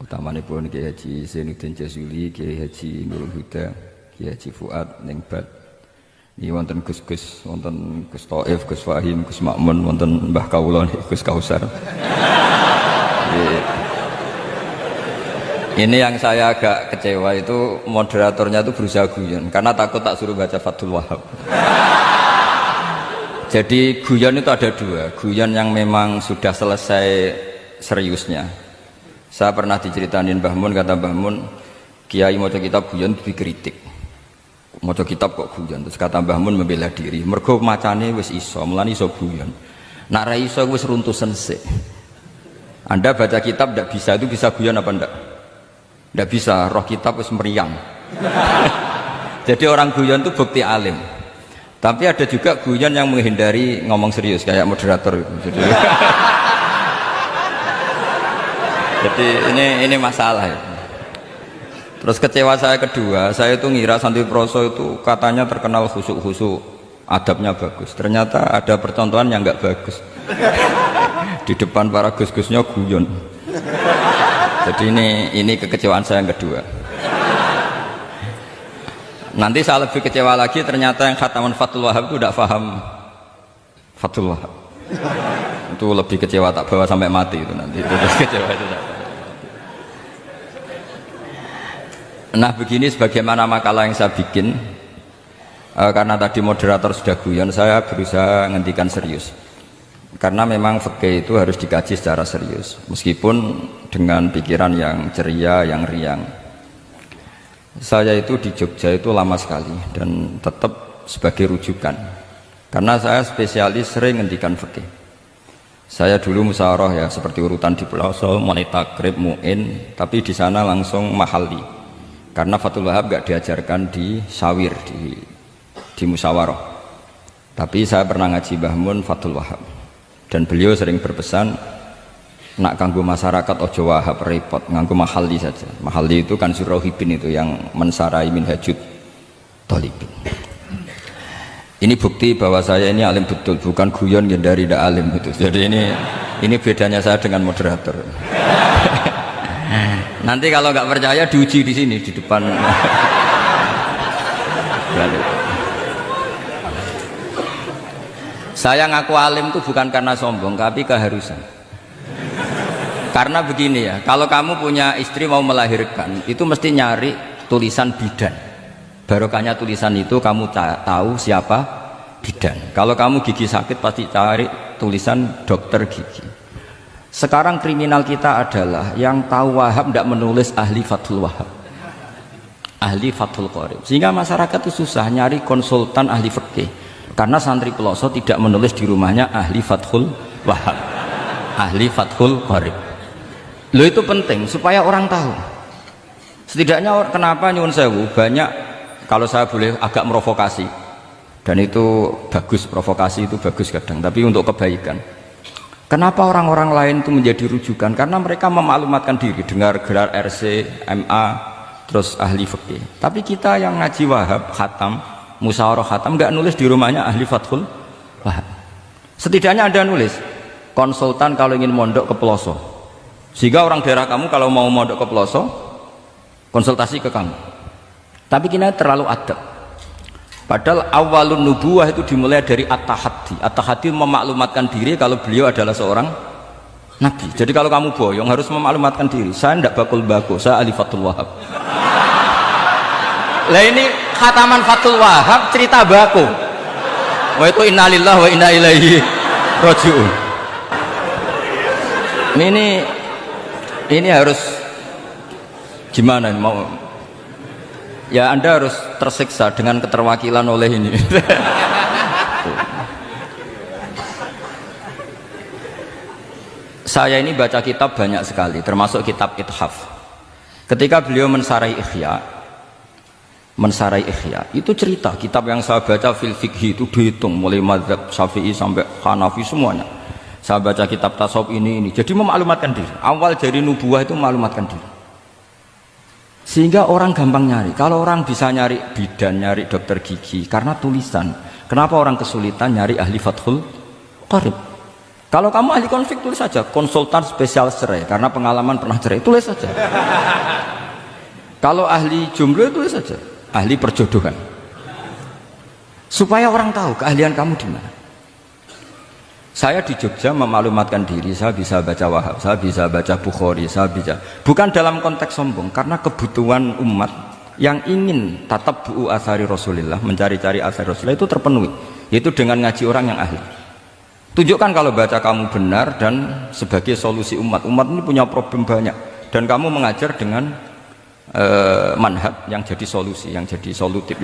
utamanipun Kiai Haji Zainuddin Jazuli, Kiai Haji Nurul Huda, Kiai Haji Fuad Ningbat. Ini wonten Gus-gus, wonten Gus Taif, Gus Fahim, Gus Makmun, wonten Mbah Kawula, Gus Kausar. Ini yang saya agak kecewa itu moderatornya itu berusaha guyon karena takut tak suruh baca Fathul Wahab. Jadi guyon itu ada dua, guyon yang memang sudah selesai seriusnya. Saya pernah diceritain Mbah Mun, kata Mbah Mun, Kiai maca kitab guyon dikritik. Maca kitab kok guyon, terus kata Mbah Mun membela diri. Mergo macane wis iso, mulane iso guyon. Nak ra iso wis runtuh sensik. Anda baca kitab ndak bisa, itu bisa guyon apa ndak? Ndak bisa, roh kitab wis meriang. Jadi orang guyon itu bukti alim. Tapi ada juga guyon yang menghindari ngomong serius kayak moderator gitu. Jadi ini masalah ya. Terus kecewa saya kedua, saya itu ngira Santri Proso itu katanya terkenal khusuk-khusuk, adabnya bagus. Ternyata ada percontohan yang nggak bagus. Di depan para gus-gusnya guyon. Jadi ini kekecewaan saya yang kedua. Nanti saya lebih kecewa lagi, ternyata yang khataman Fathul Wahab itu tidak paham Fathul Wahab. Itu lebih kecewa, tak bawa sampai mati itu nanti. Itu kecewa itu tak. Nah begini sebagaimana makalah yang saya bikin, karena tadi moderator sudah guyon, saya berusaha menghentikan serius. Karena memang fikih itu harus dikaji secara serius, meskipun dengan pikiran yang ceria, yang riang. Saya itu di Jogja itu lama sekali dan tetap sebagai rujukan, karena saya spesialis sering menghentikan fikih. Saya dulu musyawarah ya, seperti urutan di Pelosok, mulai takrib, mu'in, tapi di sana langsung mahalli. Karena Fathul Wahab gak diajarkan di sawir, di musyawarah. Tapi saya pernah ngaji Mbah Mun Fathul Wahab. Dan beliau sering berpesan, nak kanggo masyarakat ojo wahab repot, nganggo mahalli saja. Mahalli itu kan Surauhibin itu yang mensarai minhajud thalibin. Ini bukti bahwa saya ini alim betul, bukan guyon dari tidak alim itu. Jadi ini bedanya saya dengan moderator. Nanti kalau nggak percaya diuji di sini di depan. Saya ngaku alim itu bukan karena sombong, tapi keharusan. Karena begini ya, kalau kamu punya istri mau melahirkan, itu mesti nyari tulisan bidan. Barokahnya tulisan itu kamu tahu siapa bidan. Kalau kamu gigi sakit pasti cari tulisan dokter gigi. Sekarang kriminal kita adalah yang tahu Wahab tidak menulis ahli Fathul Wahab, ahli Fathul Qorib, sehingga masyarakat itu susah nyari konsultan ahli fikih. Karena santri Pelosok tidak menulis di rumahnya ahli Fathul Wahab, ahli Fathul Qorib. Lo itu penting supaya orang tahu. Setidaknya kenapa nyuwun sewu banyak, kalau saya boleh agak merovokasi, dan itu bagus, provokasi itu bagus kadang, tapi untuk kebaikan. Kenapa orang-orang lain itu menjadi rujukan? Karena mereka memaklumatkan diri, dengar gelar RC, MA, terus ahli fikih. Tapi kita yang ngaji Wahab, khatam, musyawarah khatam, nggak nulis di rumahnya ahli Fathul Wahab. Setidaknya Anda nulis konsultan kalau ingin mondok ke Pelosok, sehingga orang daerah kamu kalau mau mondok ke Pelosok konsultasi ke kamu. Tapi kita terlalu adab. Padahal awalun nubuwah itu dimulai dari at-tahaddi. At-tahaddi memaklumatkan diri kalau beliau adalah seorang nabi. Jadi kalau kamu boyong harus memaklumatkan diri, saya tidak bakul-bakul, saya ahli Fathul Wahab. Lah ini khataman Fathul Wahab cerita baku. Wah itu innalillahi wa inna ilaihi raji'un. Ini harus gimana mau? Ya Anda harus tersiksa dengan keterwakilan oleh ini. Saya ini baca kitab banyak sekali, termasuk kitab Ithaf. Ketika beliau mensarai Ihya, itu cerita kitab yang saya baca fil fikhi itu dihitung mulai mazhab Syafi'i sampai Hanafi semuanya. Saya baca kitab tasawuf ini, jadi memaklumatkan diri. Awal dari nubuah itu memaklumatkan diri, sehingga orang gampang nyari. Kalau orang bisa nyari bidan, nyari dokter gigi karena tulisan, kenapa orang kesulitan nyari ahli Fathul Qorib? Kalau kamu ahli konflik, tulis saja konsultan spesial cerai karena pengalaman pernah cerai, tulis saja. Kalau ahli jomblo, tulis saja ahli perjodohan, supaya orang tahu keahlian kamu di mana. Saya di Jogja memaklumatkan diri, saya bisa baca Wahab, saya bisa baca Bukhari, saya bisa, bukan dalam konteks sombong, karena kebutuhan umat yang ingin tatap bu'u asari Rasulullah, mencari-cari asari Rasulullah itu terpenuhi, yaitu dengan ngaji orang yang ahli. Tunjukkan kalau baca kamu benar, dan sebagai solusi umat ini punya problem banyak, dan kamu mengajar dengan manhaj yang jadi solusi, yang jadi solutif,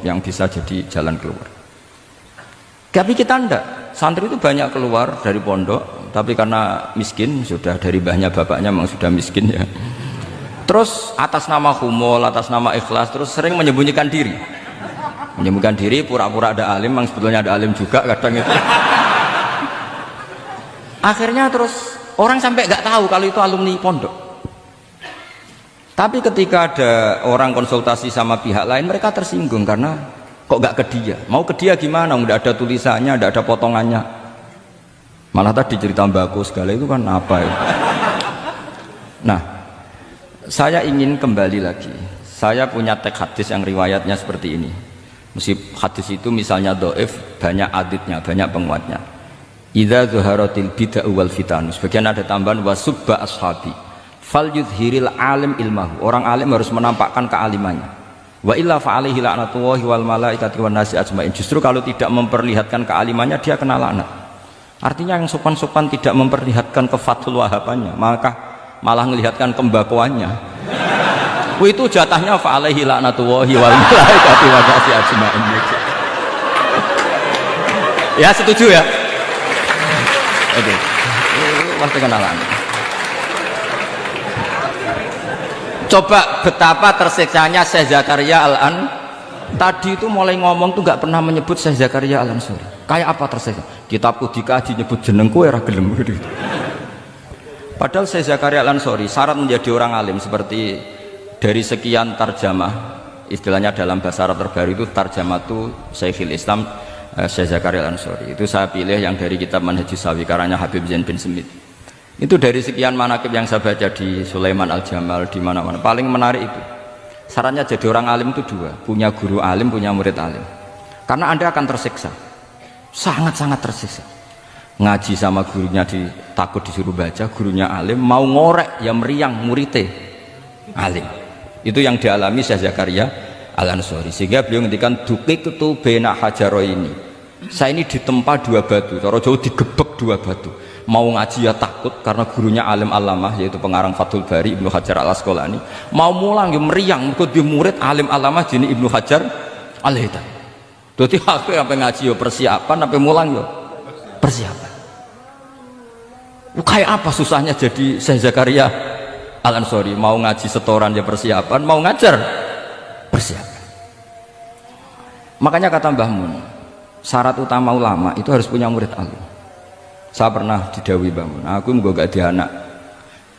yang bisa jadi jalan keluar. Tapi kita ndak, santri itu banyak keluar dari pondok, tapi karena miskin, sudah dari mbahnya bapaknya memang sudah miskin ya. Terus atas nama humul, atas nama ikhlas, terus sering menyembunyikan diri, pura-pura ada alim, memang sebetulnya ada alim juga kadang itu. Akhirnya terus orang sampai nggak tahu kalau itu alumni pondok. Tapi ketika ada orang konsultasi sama pihak lain, mereka tersinggung karena kok nggak ke dia. Mau ke dia gimana? Udah ada tulisannya, udah ada potongannya. Malah tadi cerita mbako segala itu kan apa ya? Nah, saya ingin kembali lagi. Saya punya teks hadis yang riwayatnya seperti ini. Meskipun hadis itu misalnya dhaif, banyak aditnya, banyak penguatnya. Idza zuharatil bid'ah wal fitan. Sebagian ada tambahan wasubba ashabi. Fal yudhiril alim ilmahu. Orang alim harus menampakkan kealimannya. Wa illa fa alaihi la'natullahi wal malaikati wan nasi ajmain. Justru kalau tidak memperlihatkan kealimannya, dia kena laknat. Artinya yang sopan-sopan tidak memperlihatkan kefatul wahabannya, maka malah melihatkan kembakuannya. Itu jatahnya fa alaihi la'natullahi wal malaikati wan nasi ajmain. Ya, setuju ya? Oke, pasti kenalan. Coba betapa tersiksanya Syekh Zakaria Al-An. Tadi itu mulai ngomong tuh nggak pernah menyebut Syekh Zakaria Al-Ansori. Kayak apa tersiksa? Kitabku dikaji nyebut jenengku era gelem gitu. Padahal Syekh Zakaria Al-Ansori syarat menjadi orang alim seperti dari sekian tarjamah, istilahnya dalam bahasa Arab terbaru itu tarjamah itu Syekhul Islam Syekh Zakaria Al-Ansori. Itu saya pilih yang dari kitab Manhajus Sawi karanya Habib Zain bin Smith. Itu dari sekian manaqib yang saya baca di Sulaiman Al-Jamal, di mana-mana paling menarik itu syaratnya jadi orang alim itu dua, punya guru alim, punya murid alim. Karena Anda akan tersiksa, sangat-sangat tersiksa. Ngaji sama gurunya takut disuruh baca, gurunya alim, mau ngorek ya meriang muridnya alim. Itu yang dialami Syekh Zakaria Al-Ansori, sehingga beliau ngendikan dukik itu bena hajaro ini, saya ini ditempa dua batu, cara jauh digebek dua batu. Mau ngaji ya takut karena gurunya alim alamah, yaitu pengarang Fathul Bari Ibnu Hajar Al-Asqalani. Mau mulang ya meriang, ikut di murid alim alamah jenis Ibnu Hajar Al-Haytami. Jadi aku sampai ngaji ya persiapan, sampai mulang ya persiapan. Kayak apa susahnya jadi Syekh Zakaria Al-Ansori? Mau ngaji setoran ya persiapan, mau ngajar persiapan. Makanya kata Mbah Mun, syarat utama ulama itu harus punya murid alim. Saya pernah didhawuhi Mbah Mun, aku mau gak ada anak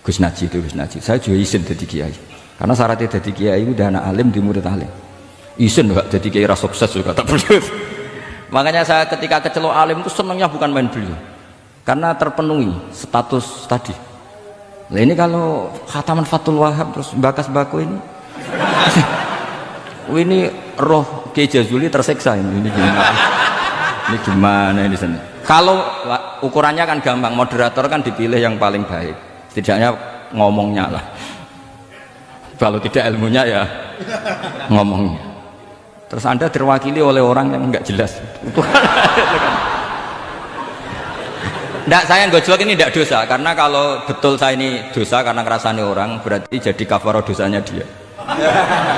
Gus Naji itu Gus Naji, saya juga izin jadi kiai. Karena syaratnya jadi kiai itu udah anak alim di murid alim. Izin gak jadi kiai rasa sukses juga tak perlu. Makanya saya ketika kecelok alim itu senangnya bukan main beliau, karena terpenuhi status tadi. Nah ini kalau khataman Fathul Wahab terus bakas baku ini roh Kiai Jazuli tersiksa ini gimana? Ini gimana ini sini? Kalau ukurannya kan gampang, moderator kan dipilih yang paling baik, setidaknya ngomongnya lah. Kalau tidak ilmunya ya ngomongnya. Terus Anda terwakili oleh orang yang enggak jelas. Enggak, saya gojlok ini tidak dosa, karena kalau betul saya ini dosa karena ngerasani orang, berarti jadi kafarah dosanya dia.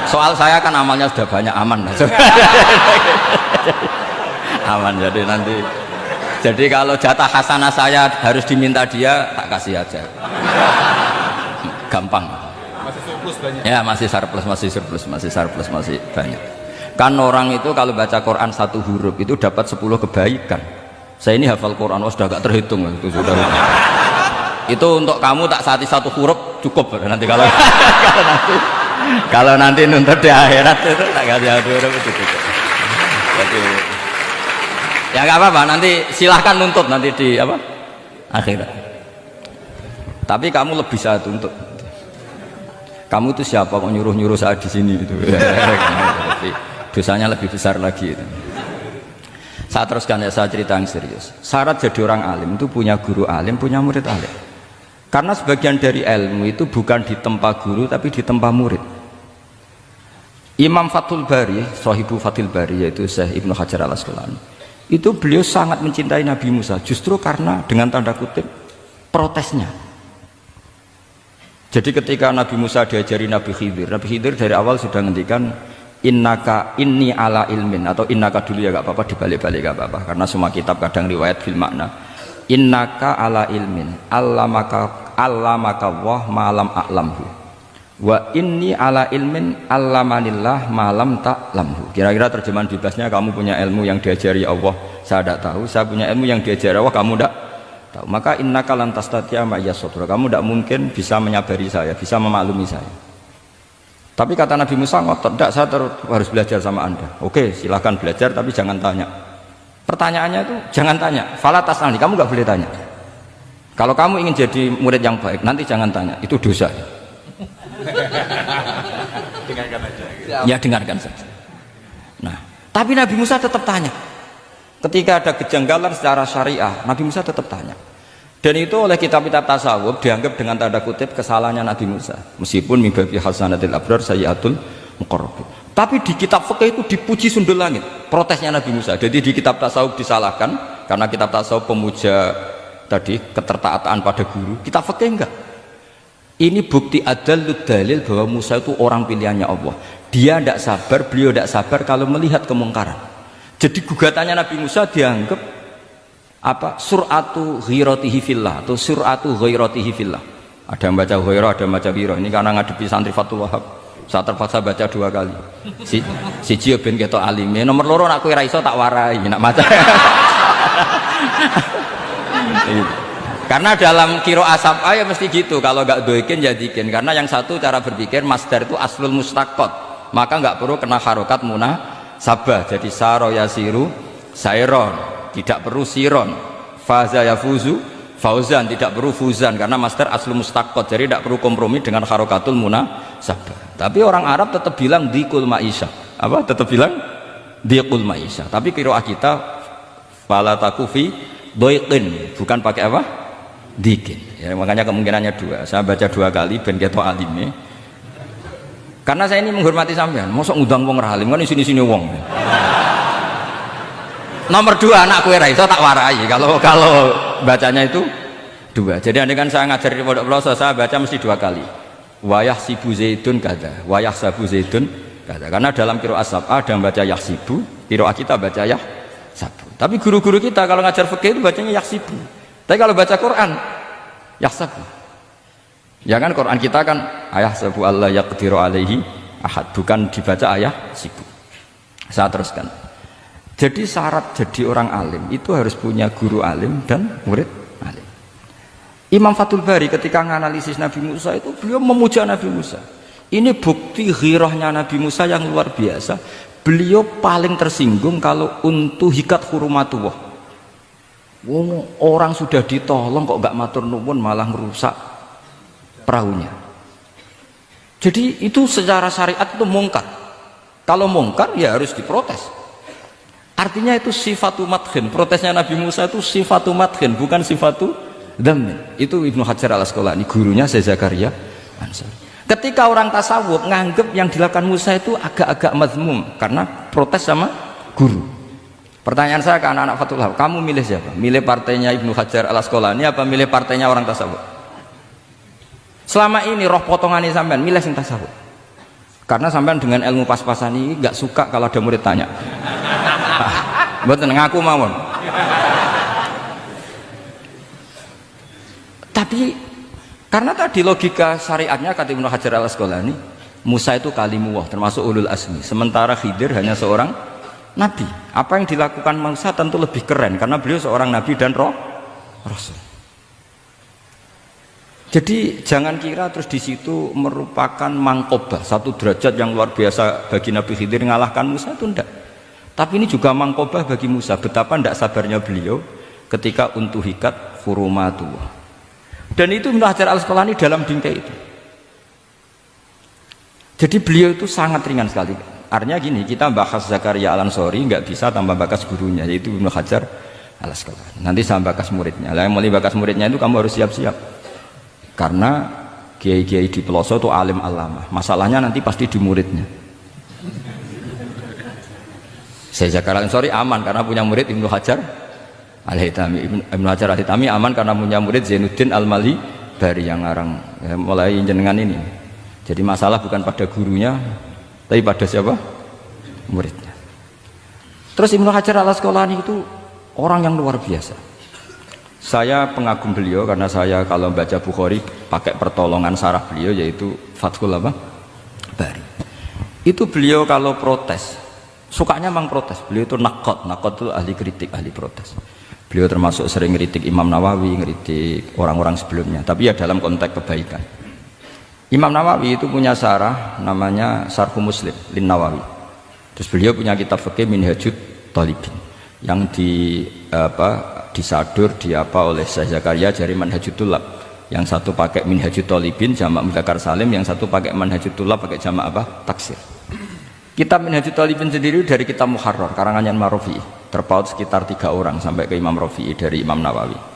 Soal saya kan amalnya sudah banyak, aman. Aman, jadi nanti. Jadi kalau jatah hasanah saya harus diminta dia, tak kasih aja. Gampang. Masih surplus banyak. Ya masih surplus, masih banyak. Kan orang itu kalau baca Quran satu huruf itu dapat 10 kebaikan. Saya ini hafal Quran, sudah gak terhitung itu sudah. Itu untuk kamu tak saati satu huruf cukup nanti kalau nanti nuntut di akhirat itu tak kasih satu huruf itu cukup. Jadi ya nggak apa-apa, nanti silahkan nuntut nanti di apa akhirat. Tapi kamu lebih satu untuk kamu itu siapa kok nyuruh saya di sini itu. Dosanya lebih besar lagi itu. Saya teruskan ya, saya cerita yang serius. Syarat jadi orang alim itu punya guru alim, punya murid alim. Karena sebagian dari ilmu itu bukan ditempa guru tapi ditempa murid. Imam Fathul Bari, Sahibu Fathul Bari, yaitu Syekh Ibnu Hajar Al-Asqalani, itu beliau sangat mencintai Nabi Musa justru karena dengan tanda kutip protesnya. Jadi ketika Nabi Musa diajari Nabi Khidir dari awal sudah ngendikan innaka inni ala ilmin, atau innaka dulu ya gak apa-apa, dibalik-balik gak apa-apa karena semua kitab kadang riwayat fil makna. Innaka ala ilmin allamaka wah ma'lam a'lamhu wa inni ala ilmin allamanillah ma'lam ta'lamhu. Kira-kira terjemahan bebasnya, kamu punya ilmu yang diajari Allah saya tidak tahu, saya punya ilmu yang diajari Allah kamu tidak tahu, maka innaka lan tastati'a ma yasabra, kamu tidak mungkin bisa menyabari saya, bisa memaklumi saya. Tapi kata Nabi Musa ngotot, tidak, saya harus belajar sama anda. Oke, silahkan belajar tapi jangan tanya. Pertanyaannya itu jangan tanya, fala tas'alni, kamu nggak boleh tanya. Kalau kamu ingin jadi murid yang baik nanti jangan tanya, itu dosa. Dengarkan aja. Ya dengarkan saja. Nah, tapi Nabi Musa tetap tanya. Ketika ada kejanggalan secara syariah, Nabi Musa tetap tanya. Dan itu oleh kitab-kitab tasawuf dianggap dengan tanda kutip kesalahannya Nabi Musa. Meskipun mimbabi hasanatil abrar sayyatul muqarrabin. Tapi di kitab fikih itu dipuji sundul langit protesnya Nabi Musa. Jadi di kitab tasawuf disalahkan karena kitab tasawuf pemuja tadi ketertaatan pada guru. Kitab fikih enggak. Ini bukti adallud dalil bahwa Musa itu orang pilihannya Allah. Dia tidak sabar, beliau tidak sabar kalau melihat kemungkaran. Jadi gugatannya Nabi Musa dianggap apa? Sur'atu ghiratihi fillah atau sur'atu ghiratihi fillah. Ada yang baca ghairah, ada yang baca ghirah. Ini karena ngadepi santri Fathul Wahab. Saya terpaksa baca 2 kali. Siji ben ketok alime, nomor loro nak kowe ra iso tak warai, nak maca. Karena dalam kiro asab ya mesti gitu, kalau nggak doikin jadikin. Karena yang satu cara berpikir masdar itu aslul mustaqot, maka nggak perlu kena harokat munasabah. Jadi saro yasiru sairon, tidak perlu siron. Faza yafuzu fauzan, tidak perlu fuzan karena masdar aslul mustaqot, jadi tidak perlu kompromi dengan harokatul munasabah. Tapi orang Arab tetap bilang dikul maisha, apa? Tetap bilang dikul maisha. Tapi qiraah kita fala takufi doiqin, bukan pakai apa? Dikin. Ya, makanya kemungkinannya 2. Saya baca 2 kali ben ketok alime. Karena saya ini menghormati sampean. Mosok ngundang wong ra alim kan sini-sini wong. Nomor 2 anak kowe ra iso tak warai kalau bacanya itu 2. Jadi andai kan saya ngajar di pondok pelosok saya baca mesti 2 kali. Wayah sibu zaidun kada, wayah sabu zaidun kada. Karena dalam qiraat sab'ah ada yang baca yahsibu, qiraat kita baca yahsabu. Tapi guru-guru kita kalau ngajar fikih itu bacanya yahsibu. Tapi kalau baca Quran yahsabu. Ya kan Quran kita kan ayahsabu Allah yaqdiru alaihi ahad, bukan dibaca ayahsibu. Saya teruskan. Jadi syarat jadi orang alim itu harus punya guru alim dan murid alim. Imam Fathul Bari ketika menganalisis Nabi Musa itu beliau memuja Nabi Musa. Ini bukti ghirahnya Nabi Musa yang luar biasa. Beliau paling tersinggung kalau untuk hikat hurumatullah. Orang sudah ditolong kok gak matur nuwun malah merusak perahunya. Jadi itu secara syariat itu mungkar. Kalau mungkar ya harus diprotes. Artinya itu sifatu madhin. Protesnya Nabi Musa itu sifatu madhin, bukan sifatu dhamin. Itu Ibnu Hajar Al-Asqalani, gurunya Syekh Zakaria Ansari. Ketika orang tasawuf nganggep yang dilakukan Musa itu agak-agak mazmum karena protes sama guru. Pertanyaan saya ke anak-anak Fathul Wahab, kamu milih siapa? Milih partainya Ibnu Hajar Al-Asqalani apa milih partainya orang tasawuf? Selama ini roh potongannya sampean milih yang tasawuf. Karena sampean dengan ilmu pas-pasan ini gak suka kalau ada murid tanya. Mboten ngaku mawon. Tapi karena tadi logika syariatnya kata Ibnu Hajar Al-Asqalani, Musa itu kalimullah termasuk ulul azmi, sementara Khidir hanya seorang nabi. Apa yang dilakukan Musa tentu lebih keren karena beliau seorang nabi dan rasul. Jadi jangan kira terus di situ merupakan mangkobah, satu derajat yang luar biasa bagi Nabi Khidir mengalahkan Musa, itu enggak. Tapi ini juga mangkobah bagi Musa, betapa tidak sabarnya beliau ketika untuk hikat hurumatullah. Dan itu Ibnu Hajar Al-Asqalani dalam bingkai itu. Jadi beliau itu sangat ringan sekali. Artinya gini, kita bahas Zakaria Al-Ansori nggak bisa tanpa bakas gurunya, yaitu Ibnu Hajar Al-Asqalani. Nanti saya bakas muridnya. Lah yang mulai bakas muridnya itu kamu harus siap-siap. Karena kiai-kiai di pelosok itu alim alama. Masalahnya nanti pasti di muridnya. Saya Zakaria Al-Ansori aman karena punya murid Ibnu Hajar Al-Haytami. Ibnu Hajar Al-Haytami aman karena punya murid Zainuddin Al-Mali dari yang ngarang mulai jenengan ini. Jadi masalah bukan pada gurunya, tapi pada siapa? Muridnya. Terus Ibnu Hajar Al-Asqalani itu orang yang luar biasa. Saya pengagum beliau karena saya kalau baca Bukhari pakai pertolongan sarah beliau yaitu Fathul Bari. Itu beliau kalau protes, sukanya memang protes. Beliau itu nakot itu ahli kritik, ahli protes. Beliau termasuk sering ngeritik Imam Nawawi, ngeritik orang-orang sebelumnya, tapi ya dalam konteks kebaikan. Imam Nawawi itu punya sarah namanya Syarh Muslim Lin Nawawi. Terus beliau punya kitab fikih Minhajut Thalibin yang disadur oleh Syekh Zakaria dari Manhajut Tulab. Yang satu pakai Minhajut Thalibin jamak mudzakkar salim, yang satu pakai Manhajut Tulab pakai jamak taksir. Kitab Minhajut Thalibin sendiri dari kitab Muharrar karangannya Imam Rafi'i, terpaut sekitar 3 orang sampai ke Imam Rafi'i dari Imam Nawawi.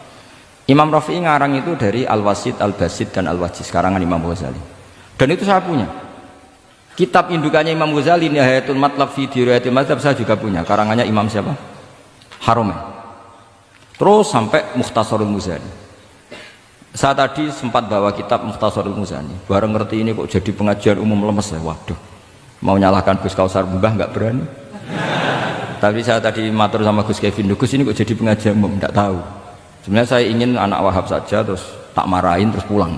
Imam Rafi'i ngarang itu dari Al-Wasid, Al-Basid, dan Al-Wajiz, karangan Imam Ghazali. Dan itu saya punya. Kitab indukannya Imam Ghazali, Nihayatul Matlab fi Dirayatil Mazhab, saya juga punya. Karangannya Imam siapa? Haromen. Terus sampai Mukhtasarul Muzani. Saya tadi sempat bawa kitab Mukhtasarul Muzani. Bareng ngerti ini kok jadi pengajian umum lemes ya. Waduh, mau nyalahkan Gus Kausar Mbah nggak berani. Tapi saya tadi matur sama Gus Kevin, Gus ini kok jadi pengajian umum, nggak tahu. Sebenarnya saya ingin anak Wahab saja terus tak marahin terus pulang.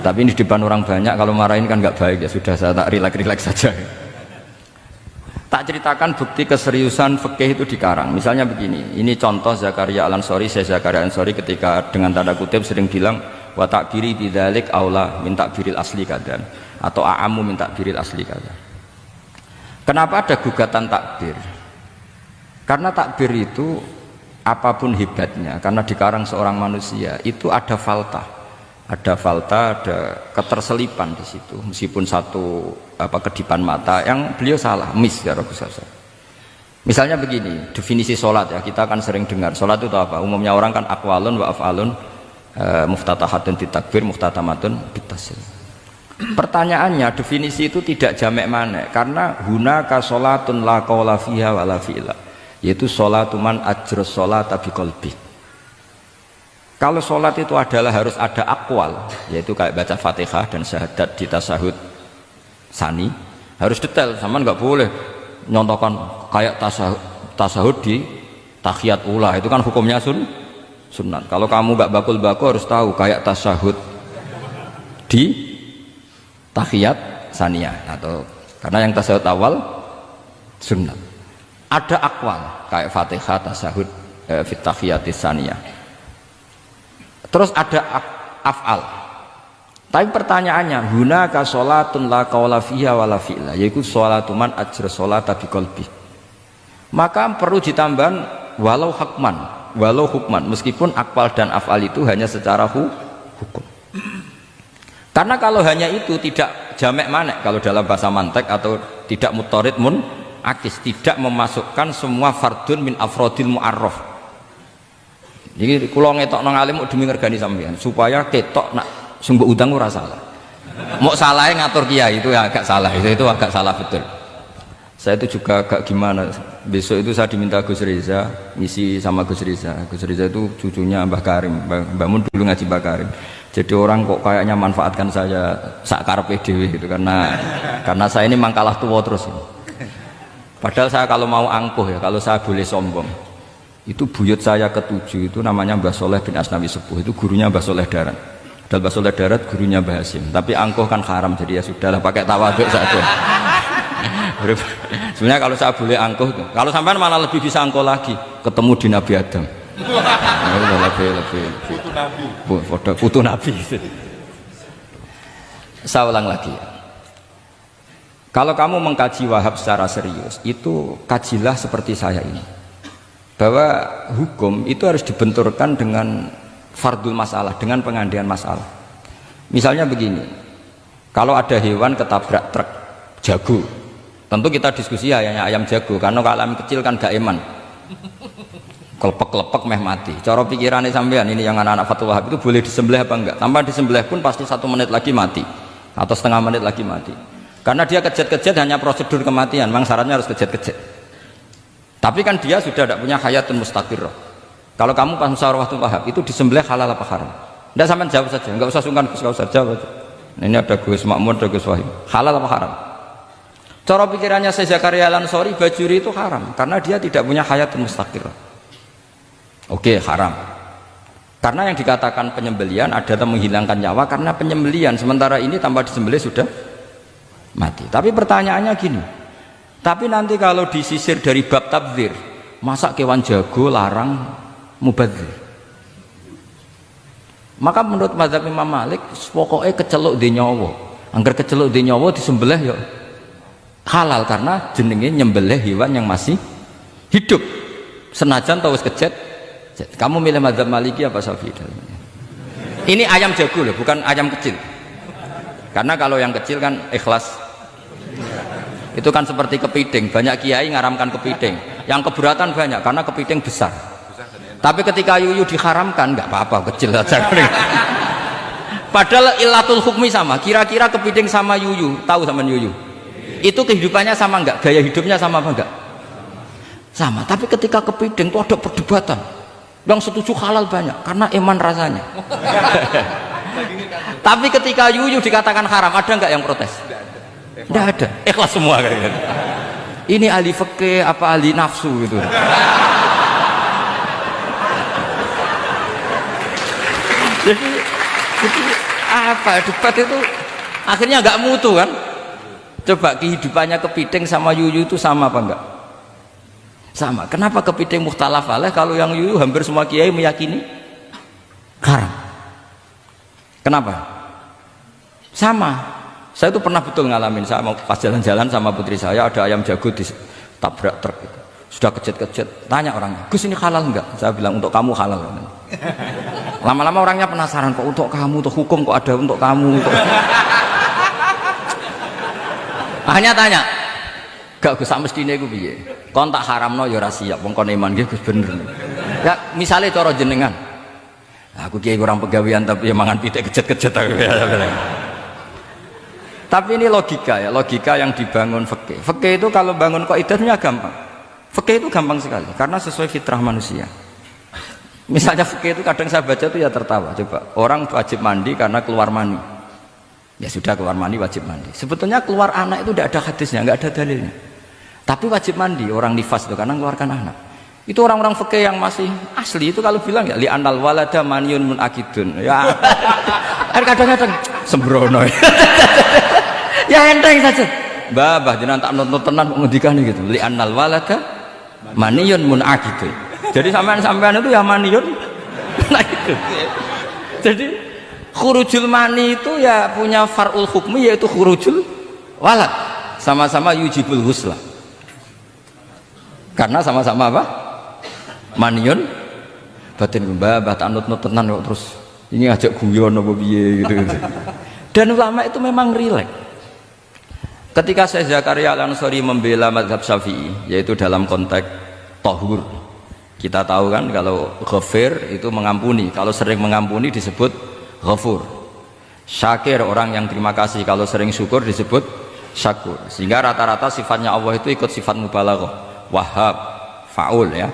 Tapi ini di depan orang banyak, kalau marahin kan nggak baik, ya sudah saya tak rileks saja. Tak ceritakan bukti keseriusan fikih itu dikarang. Misalnya begini, ini contoh Zakaria Al-Ansori, saya Zakaria Al-Ansori ketika dengan tanda kutip sering bilang wa takbiri bidzalik aula min takbiril asli kadan atau a'amu min takbiril asli kadan. Kenapa ada gugatan takbir? Karena takbir itu apapun hebatnya, karena dikarang seorang manusia itu ada falta, ada keterselipan di situ. Meskipun satu kedipan mata yang beliau salah, miss ya Rasulullah. Misalnya begini, definisi sholat ya, kita akan sering dengar sholat itu apa? Umumnya orang kan aqwalun wa af'alun, muftatahatun bitakbir, muftatamatun bitaslim. Pertanyaannya, definisi itu tidak jamek mana? Karena hunaka sholatun la qawla fiha wa la fi'la, yaitu sholatuman ajros sholat tabi kolbi. Kalau sholat itu adalah harus ada akwal, yaitu kayak baca fatihah dan syahadat di tasahud sani, harus detail, sama nggak boleh nyontohkan kayak tasahud di tahiyat ula, itu kan hukumnya sunat. Kalau kamu nggak bakul-bakul harus tahu kayak tasahud di tahiyat saniyah, atau karena yang tasahud awal sunat. Ada akwal kayak fatihah, tasahud, fit tahiyatis saniyah. Terus ada af'al. Tapi pertanyaannya, hunaka sholatun la qawla fiha wa la fi'la, yaitu sholatuman ajra sholata biqalbi. Maka perlu ditambah walau hukman, meskipun akwal dan af'al itu hanya secara hukum. Karena kalau hanya itu tidak jamek manek kalau dalam bahasa mantek, atau tidak mutorid akis, tidak memasukkan semua fardun min afrodil mu'arraf. Jadi kula ngetok nang alim demi ngergani sampean supaya ketok nak sumber utang ora salah. Mau salahnya ngatur kiai itu ya agak salah, itu agak salah betul. Saya itu juga agak gimana, besok itu saya diminta Gus Reza ngisi sama Gus Reza. Gus Reza itu cucunya Mbah Karim, Mbah Mun dulu ngaji Mbah Karim. Jadi orang kok kayaknya manfaatkan saya sak karepe dhewe gitu, karena saya ini mangkalah tua terus ini. Padahal saya kalau mau angkuh ya, kalau saya boleh sombong, itu buyut saya ketujuh itu namanya Mbah Soleh bin Asnawi Sepuh, itu gurunya Mbah Soleh Darat. Dan Mbah Soleh Darat gurunya Mbah Hasim. Tapi angkuh kan haram, jadi ya sudahlah pakai tawaduk saja. Sebenarnya kalau saya boleh angkuh, kalau sampean malah lebih bisa angkuh lagi, ketemu di Nabi Adam. lebih putu Nabi. Saya ulang lagi. Kalau kamu mengkaji Wahab secara serius, itu kajilah seperti saya ini. bahwa hukum itu harus dibenturkan dengan fardul masalah, dengan pengandian masalah. Misalnya begini, kalau ada hewan ketabrak truk jago, tentu kita diskusi hanya ayam jago, karena kalau ayam kecil kan gak eman, kelepek-kelepek meh mati. Cara pikirannya sampean ini yang anak-anak Fathul Wahab itu boleh disembelih apa enggak? Tanpa disembelih pun pasti 1 menit lagi mati atau setengah menit lagi mati, karena dia kejat-kejat hanya prosedur kematian, memang syaratnya harus kejat-kejat. Tapi kan dia sudah tidak punya hayatun mustaqirrah. Kalau kamu pas musyawarah Fathul Wahab itu disembelih halal apa haram? Tidak, sampean jawab saja, enggak usah sungkan, enggak usah jawab aja. Nah, ini ada Gus Makmur, ada Gus Wahim, halal apa haram? Cara pikirannya Syekh Zakaria Al-Ansori, bajuri itu haram karena dia tidak punya hayatun mustaqirrah. Oke, haram. Karena yang dikatakan penyembelian ada yang menghilangkan nyawa karena penyembelian, sementara ini tanpa disembelih sudah mati. Tapi pertanyaannya gini, tapi nanti kalau disisir dari bab tabdzir, masa kewan jago larang mubadzir? Maka menurut mazhab Imam Malik pokoknya keceluk di nyawa, angger keceluk di nyawa disembelih ya halal karena jenenge nyembelih hewan yang masih hidup senajan tahu kejet. Kamu milih mazhab Maliki apa Syafi'i? Ini ayam jago loh, bukan ayam kecil. Karena kalau yang kecil kan ikhlas. Itu kan seperti kepiting, banyak kiai ngaramkan kepiting. Yang keberatan banyak karena kepiting besar. Tapi ketika yuyu diharamkan nggak apa-apa, kecil saja. Padahal ilatul hukmi sama. Kira-kira kepiting sama yuyu, tahu sama yuyu? Itu kehidupannya sama nggak? Gaya hidupnya sama apa enggak? Sama. Tapi ketika kepiting itu ada perdebatan. Yang setuju halal banyak karena iman rasanya. Tapi ketika yuyu dikatakan haram, ada nggak yang protes? Tidak ada. Ikhlas semua kayaknya. Ini ahli fikih apa ahli nafsu gitu. Jadi apa debat itu akhirnya nggak mutu kan? Coba kehidupannya kepiting sama yuyu itu sama apa enggak? Sama. Kenapa kepiting mukhtalaf alaih kalau yang yuyu hampir semua kiai meyakini haram? Kenapa? Sama. Saya itu pernah betul ngalamin, saya mau pas jalan-jalan sama putri saya ada ayam jago ditabrak truk itu. Sudah kejut-kejut, tanya orangnya, Gus ini halal enggak? Saya bilang untuk kamu halal. Lama-lama orangnya penasaran, kok untuk kamu, untuk hukum kok ada untuk kamu, untuk hanya tanya, gak Gus sak mestine iku piye? Kon tak haramno ya ora siap, wong kon iman nggih Gus bener. Ya misale cara jenengan. Aku kiai kurang pegawean tapi ya mangan pitik kejet-kejet aku. Tapi ini logika ya, logika yang dibangun fikih. Fikih itu kalau bangun kaidahnya gampang. Fikih itu gampang sekali karena sesuai fitrah manusia. Misalnya fikih itu kadang saya baca itu ya tertawa. Coba, orang wajib mandi karena keluar mani. Ya sudah keluar mani wajib mandi. Sebetulnya keluar anak itu tidak ada hadisnya, nggak ada dalilnya. Tapi wajib mandi orang nifas itu karena mengeluarkan anak. Itu orang-orang fikih yang masih asli itu kalau bilang ya li anal walada maniyun munakidun. Ya kadang-kadang sembrono. Ya enteng saja. Mbah jenengan tak nonton tenan ngendikan gitu. Li anal walada maniyun munakidun. Jadi sampean itu ya maniyun munakidun. Jadi khurujul mani itu ya punya far'ul hukmi yaitu khurujul walad. Sama-sama yujibul ghusla. Karena sama-sama apa? Maniun batin mbah tak nut-nut tenan kok terus ini ngajak guyon apa piye gitu. Dan ulama itu memang rileks. Ketika Syekh Zakaria Al-Ansori membela mazhab Syafi'i yaitu dalam konteks tahur. Kita tahu kan kalau ghafir itu mengampuni, kalau sering mengampuni disebut ghafur. Syakir orang yang terima kasih, kalau sering syukur disebut syakur. Sehingga rata-rata sifatnya Allah itu ikut sifat mubalaghah, wahhab, faul ya.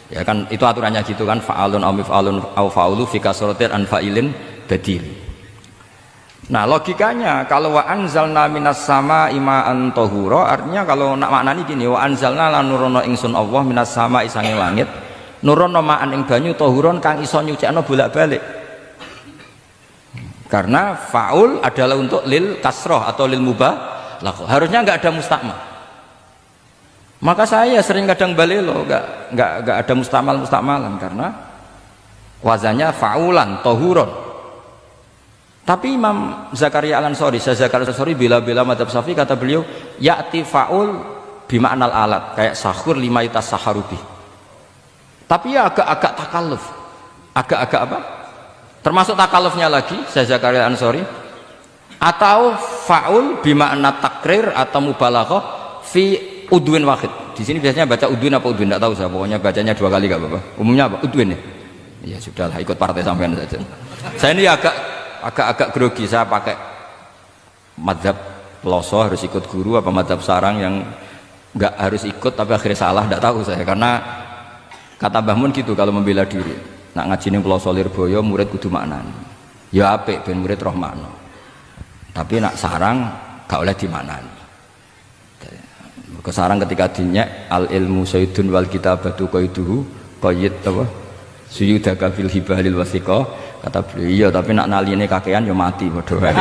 Ya kan itu aturannya gitu kan, fa'alun aw mif'alun aw fa'ulu fi kasratin an fa'ilin badil. Nah, logikanya kalau wa anzalna minas sama ima'an tahura, artinya kalau nak maknani gini, wa anzalna lan nurono ingsun Allah minas sama isange langit, nurono ma'an ing banyu tahuron kang iso nyucikno bolak-balik. Karena faul adalah untuk lil kasroh atau lil mubah, harusnya nggak ada mustakmal. Maka saya sering kadang balelo nggak ada mustakmalan karena wazannya faulan tohuron. Tapi Imam Zakaria Al-Ansori, Syekh Zakaria Al-Ansori bela-bela madzhab Syafi'i, kata beliau ya'ti faul bimaknal alat, kayak sahur lima yutas saharubi. Tapi ya agak-agak takalluf. Agak-agak apa? Termasuk takallufnya lagi, saya Zakaria Ansori, atau faul bimakna takrir atau mubalaghah fi udwin wahid. Di sini biasanya baca udwin apa udwin, tidak tahu saya. Pokoknya bacanya 2 kali gak apa-apa. Umumnya apa? Udwin ya. Ya sudahlah, ikut partai sampean saja. Saya ini agak grogi, saya pakai mazhab Peloso harus ikut guru apa mazhab sarang yang nggak harus ikut tapi akhirnya salah, tidak tahu saya. Karena kata Mbah Mun gitu kalau membela diri. Nak ngaji ning Peloso Lirboyo murid kudu maknani. Ya apik ben murid roh makna. Tapi nak sarang gak oleh dimaknani. Mergo sarang ketika dinyek al ilmu sayyidun wal kitabatu qaiduhu qayyid apa? Suyudaka fil hibalil wasiqah, kata beliau iya tapi nak naline kakean ya mati padha wae.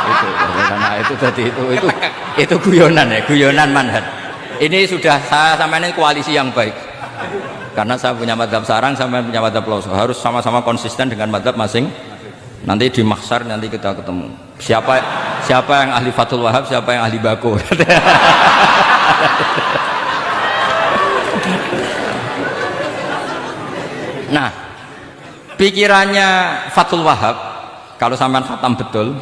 Itu karena itu tadi itu guyonan ya, guyonan manhaj. Ini sudah saya sama ini koalisi yang baik. Karena saya punya mazhab sarang, sama punya mazhab Peloso, harus sama-sama konsisten dengan mazhab masing. Nanti di mahsyar nanti kita ketemu. Siapa yang ahli Fathul Wahab, siapa yang ahli Bako. Nah, pikirannya Fathul Wahab kalau sampean khatam betul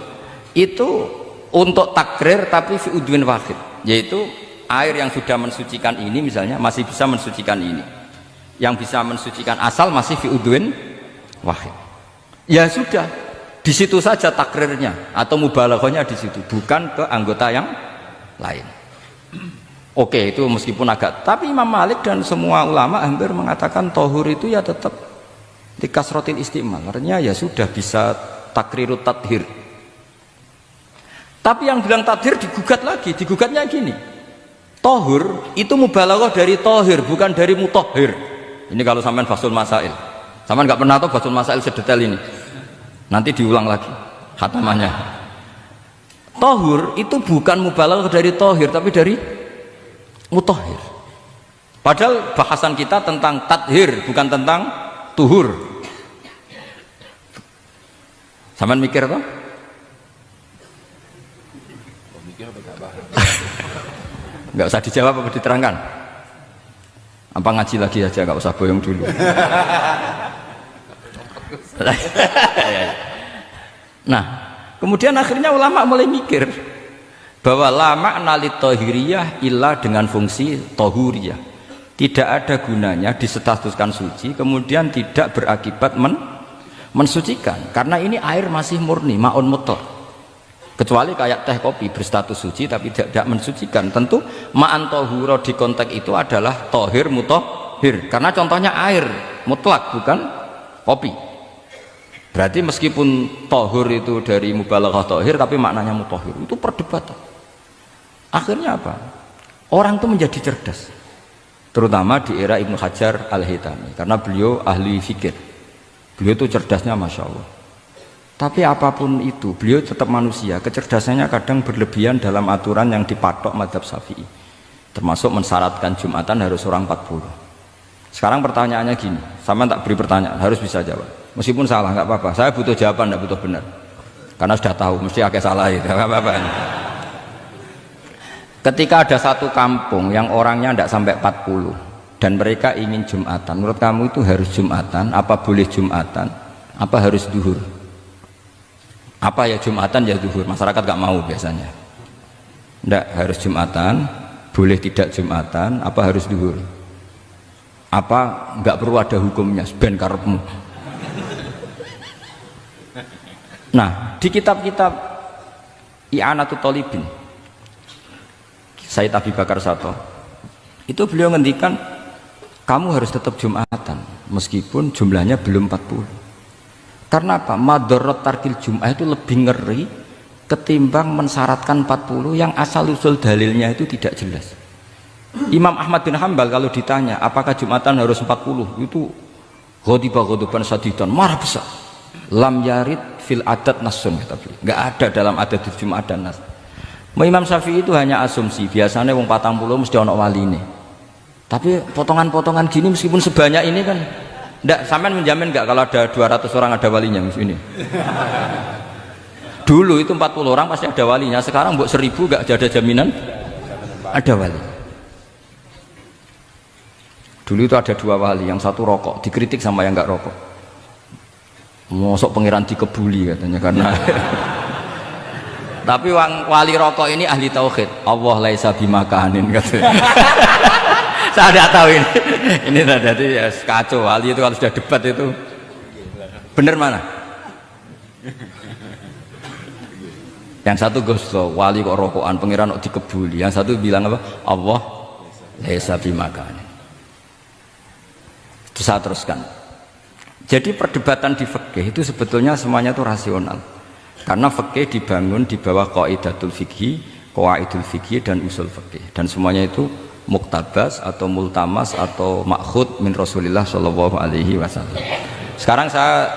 itu untuk takrir tapi fi udwin wahid, yaitu air yang sudah mensucikan ini misalnya masih bisa mensucikan ini, yang bisa mensucikan asal masih fi udwin wahid. Ya sudah, di situ saja takrirnya atau mubalaghahnya di situ, bukan ke anggota yang lain. Oke, itu meskipun agak, tapi Imam Malik dan semua ulama hampir mengatakan tohur itu ya tetap di kasrotil istimal, artinya ya sudah bisa takrirut tathir. Tapi yang bilang tathir digugat lagi, digugatnya gini, tohur itu mubalaghah dari tohir bukan dari mutohir. Ini kalau sampean fasul masail, sampean nggak pernah tahu fasul masail sedetail ini, nanti diulang lagi khatamannya. Tohur itu bukan mubalaghah dari tohir tapi dari mutohir. Padahal bahasan kita tentang tathir bukan tentang tuhur. Sampean mikir toh? Nggak usah dijawab apa diterangkan? Apa ngaji lagi aja, nggak usah boyong dulu. Nah, kemudian akhirnya ulama mulai mikir bahwa lama nalit tohiriyah ilah dengan fungsi tohuriyah, tidak ada gunanya disestatuskan suci kemudian tidak berakibat mensucikan, karena ini air masih murni ma'un mutor, kecuali kayak teh kopi berstatus suci tapi tidak mensucikan. Tentu ma'an tohuro di konteks itu adalah tohir mutohir, karena contohnya air mutlak bukan kopi. Berarti meskipun tohur itu dari mubalaghah tohir tapi maknanya mutohir, itu perdebatan. Akhirnya apa? Orang itu menjadi cerdas, terutama di era Ibnu Hajar Al-Haytami, karena beliau ahli fikir. Beliau itu cerdasnya Masya Allah. Tapi apapun itu, beliau tetap manusia. Kecerdasannya kadang berlebihan dalam aturan yang dipatok mazhab Syafi'i, termasuk mensyaratkan Jumatan harus orang 40. Sekarang pertanyaannya gini, sama tak beri pertanyaan, harus bisa jawab. Meskipun salah nggak apa-apa, saya butuh jawaban, nggak butuh benar, karena sudah tahu mesti agak salah itu, nggak apa-apa. Ketika ada satu kampung yang orangnya tidak sampai 40 dan mereka ingin Jumatan, menurut kamu itu harus Jumatan, apa boleh Jumatan, apa harus duhur? Apa ya Jumatan ya duhur? Masyarakat gak mau biasanya. Tidak, harus Jumatan, boleh tidak Jumatan, apa harus duhur? Apa nggak perlu ada hukumnya, ben karepmu. Nah, di kitab-kitab I'anatut Thalibin, Sayyid Abi Bakar Sato, itu beliau ngendikan kamu harus tetap Jumatan meskipun jumlahnya belum 40. Karena apa? Madharat tarkil Jum'ah itu lebih ngeri ketimbang mensyaratkan 40 yang asal usul dalilnya itu tidak jelas. Imam Ahmad bin Hanbal kalau ditanya apakah Jumatan harus 40, itu ghadiba ghadaban sadidan, marah besar. Lam yarid fil adat nasun, tapi nggak ada dalam adat Jumat dan nas. Imam Syafi'i itu hanya asumsi, biasanya wong 40 mesti ono waline. Tapi potongan-potongan gini meskipun sebanyak ini kan enggak, sampean menjamin enggak kalau ada 200 orang ada walinya ini? Dulu itu 40 orang pasti ada walinya, sekarang buat 1000 enggak ada jaminan ada wali. Dulu itu ada dua wali, yang satu rokok, dikritik sama yang nggak rokok. Mosok pangeran dikebuli katanya karena tapi wali rokok ini ahli tauhid. Allah laisa bimakanin katanya. Saya tidak tahu ini jadi ya, kacau. Wali itu kalau sudah debat itu bener mana? Yang satu goslo, wali kok rokokan, pangeran kok dikebuli. Yang satu bilang apa? Allah laisa bimakanin. Itu saya teruskan. Jadi perdebatan di fikih itu sebetulnya semuanya itu rasional. Karena fikih dibangun di bawah qaidatul fikih, qawaidul fikih dan usul fikih. Dan semuanya itu muktabas atau multamas atau makhud min Rasulillah sallallahu alaihi wasallam. Sekarang saya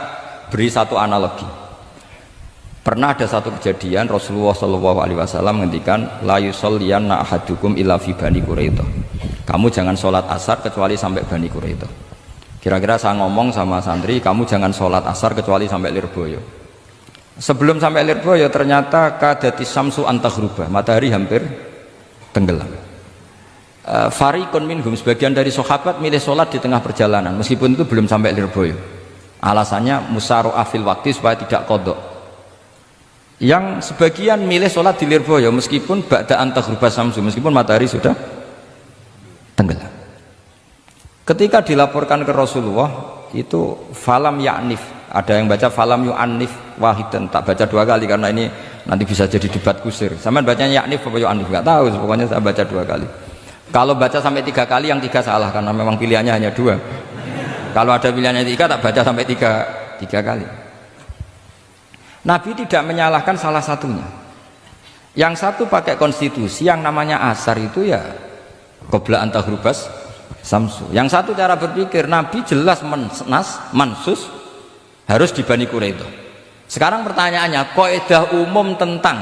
beri satu analogi. Pernah ada satu kejadian Rasulullah sallallahu alaihi wasallam menghentikan la yusolliyanna ahadukum illa fi Bani Quraidah. Kamu jangan sholat asar kecuali sampai Bani Quraidah. Kira-kira saya ngomong sama santri, kamu jangan sholat asar kecuali sampai Lirboyo. Sebelum sampai Lirboyo ternyata kadati samsu antaghruba, matahari hampir tenggelam. Fariqun minhum, sebagian dari sahabat milih sholat di tengah perjalanan meskipun itu belum sampai Lirboyo. Alasannya musaro'ah fil waktu supaya tidak kodok. Yang sebagian milih sholat di Lirboyo meskipun ba'da antaghruba samsu, meskipun matahari sudah tenggelam. Ketika dilaporkan ke Rasulullah itu falam ya'nif, ada yang baca falam yu'annif wahidan, tak baca dua kali karena ini nanti bisa jadi debat kusir. Sama bacanya ya'nif apa yu'annif nggak tahu, pokoknya saya baca dua kali. Kalau baca sampai tiga kali yang tiga salah karena memang pilihannya hanya dua. Kalau ada pilihannya tiga tak baca sampai tiga kali. Nabi tidak menyalahkan salah satunya. Yang satu pakai konstitusi yang namanya asar itu ya qabla antaghrubas samsu. Yang satu cara berpikir Nabi jelas mansus harus di Bani Quraidah. Sekarang pertanyaannya, kaidah umum tentang,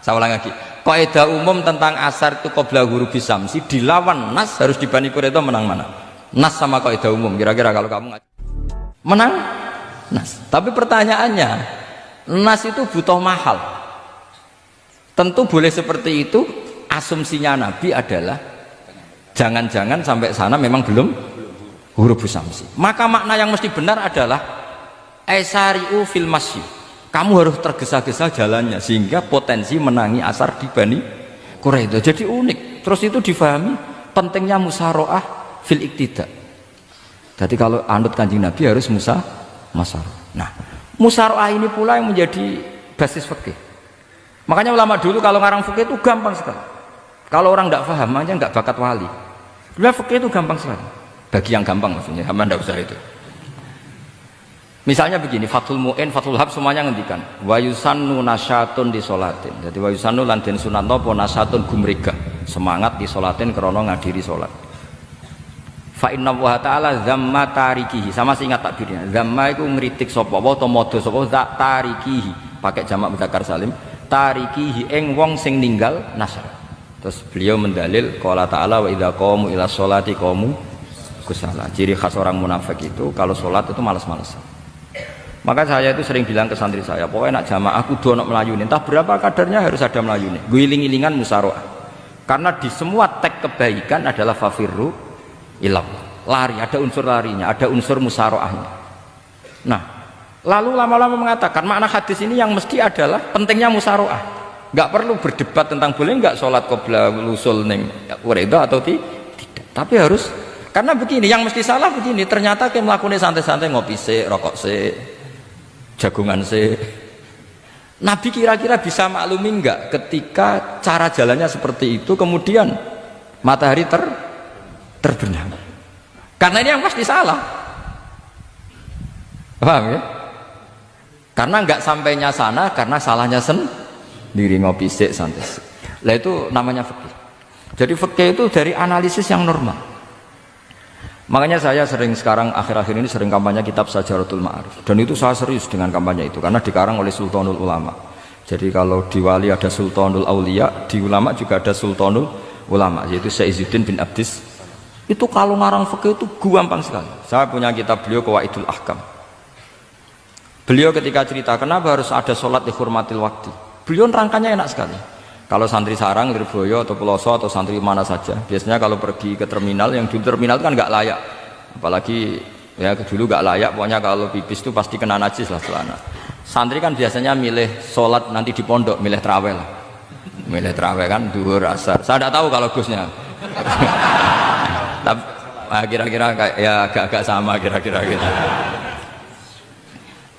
saya ulang lagi, kaidah umum tentang asar itu qabla ghurubis samsi dilawan nas harus di Bani Quraidah, menang mana? Nas sama kaidah umum. Kira-kira kalau kamu menang nas. Tapi pertanyaannya, nas itu butuh mahal. Tentu boleh seperti itu. Asumsinya Nabi adalah jangan-jangan sampai sana memang belum huruf samsi. Maka makna yang mesti benar adalah aisari'u fil masyi. Kamu harus tergesa-gesa jalannya sehingga potensi menangi asar di Bani Quraidah. Jadi unik. Terus itu difahami pentingnya musaroah fil iktida. Jadi kalau anut Kanjeng Nabi harus musaroah. Nah, musaroah ini pula yang menjadi basis fikih. Makanya ulama dulu kalau ngarang fikih itu gampang sekali. Kalau orang tidak paham, makanya nggak bakat wali. Sebenarnya fikih itu gampang sekali. Bagi yang gampang maksudnya, hamba tidak usah itu. Misalnya begini, Fathul Mu'in, Fathul Hab semuanya ngendikan wa yusannu nasyatun di sholatin. Jadi wa yusannu lan den sunatno apa nasyatun gumrega, semangat di sholatin krana ngadiri sholat. Fa inna wa ta'ala zamma tarikihi, sama sih ingat takbirnya. Zamma itu ngritik sapa wa ta modho sapa tak tarikihi, pakai jamak mudzakkar salim, tarikihi ing wong sing ninggal nasyat. Terus beliau mendalil qala ta'ala wa idza qamu ila sholati qamu kusala. Ciri khas orang munafik itu kalau sholat itu malas-malasan. Maka saya itu sering bilang ke santri saya, pokoknya nak jamaah kudu ono melayune, entah berapa kadarnya harus ada melayune. Guling-gilingan musaroah. Karena di semua teks kebaikan adalah fafirru ilallah. Lari, ada unsur larinya, ada unsur musaroahnya. Nah, lalu lama-lama mengatakan makna hadis ini yang mesti adalah pentingnya musaroah. Nggak perlu berdebat tentang boleh nggak sholat qabla usul ning Quraidah atau tidak. Tapi harus, karena begini, yang mesti salah begini, ternyata kayak melakukan santai-santai ngopi se, rokok se, jagungan se. Nabi kira-kira bisa maklumi enggak ketika cara jalannya seperti itu kemudian matahari terbenam? Karena ini yang pasti salah. Paham ya? Karena enggak sampainya sana karena salahnya sendiri, ngopi se, santai se. Lah itu namanya fikih. Jadi fikih itu dari analisis yang normal. Makanya saya sering sekarang akhir-akhir ini sering kampanye kitab Sajaratul Ma'arif, dan itu saya serius dengan kampanye itu karena dikarang oleh Sultanul Ulama. Jadi kalau di wali ada Sultanul Aulia, di ulama juga ada Sultanul Ulama, yaitu Syekh Izzuddin bin Abdis. Itu kalau ngarang fikih itu gampang sekali. Saya punya kitab beliau Qawaidul Ahkam. Beliau ketika cerita kenapa harus ada sholat dihormatil waktu, beliau rangkanya enak sekali. Kalau santri Sarang, Lirboyo atau Peloso atau santri mana saja, biasanya kalau pergi ke terminal, yang di terminal kan nggak layak, apalagi ya dulu nggak layak, pokoknya kalau pipis itu pasti kena najis lah celana. Santri kan biasanya milih sholat nanti di pondok, milih terawih lah, milih terawih kan duhur asar. Saya tidak tahu kalau Gusnya, tapi kira-kira ya agak-agak sama kira-kira gitu.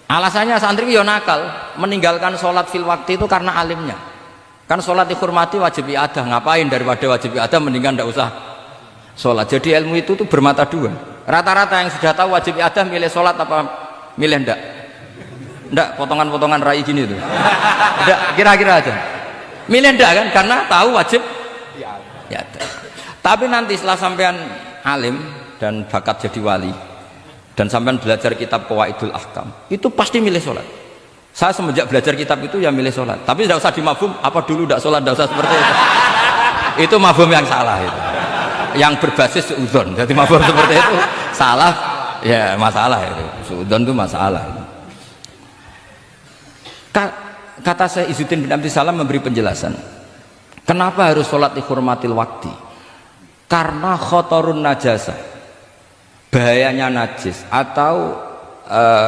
Alasannya santri yo nakal, meninggalkan sholat fil waktu itu karena alimnya. Kan sholat dihormati wajib iadah, ngapain daripada wajib iadah mendingan tidak usah sholat. Jadi ilmu itu tuh bermata dua. Rata-rata yang sudah tahu wajib iadah milih sholat apa milih ndak? Ndak, potongan-potongan rai gini tuh. Ndak, kira-kira aja. Milih ndak kan? Karena tahu wajib iadah. Tapi nanti setelah sampean alim dan bakat jadi wali dan sampean belajar kitab Qawaidul Ahkam, itu pasti milih sholat. Saya semenjak belajar kitab itu ya milih sholat, tapi tidak usah dimafhum apa dulu tidak sholat, tidak usah seperti itu. Itu mafhum yang salah itu, yang berbasis suudzon. Jadi mafhum seperti itu salah, ya masalah itu. Suudzon itu masalah. Kata saya Izzuddin bin Abdissalam memberi penjelasan, kenapa harus sholat dihormatil waktu? Karena khotorun najasa, bahayanya najis atau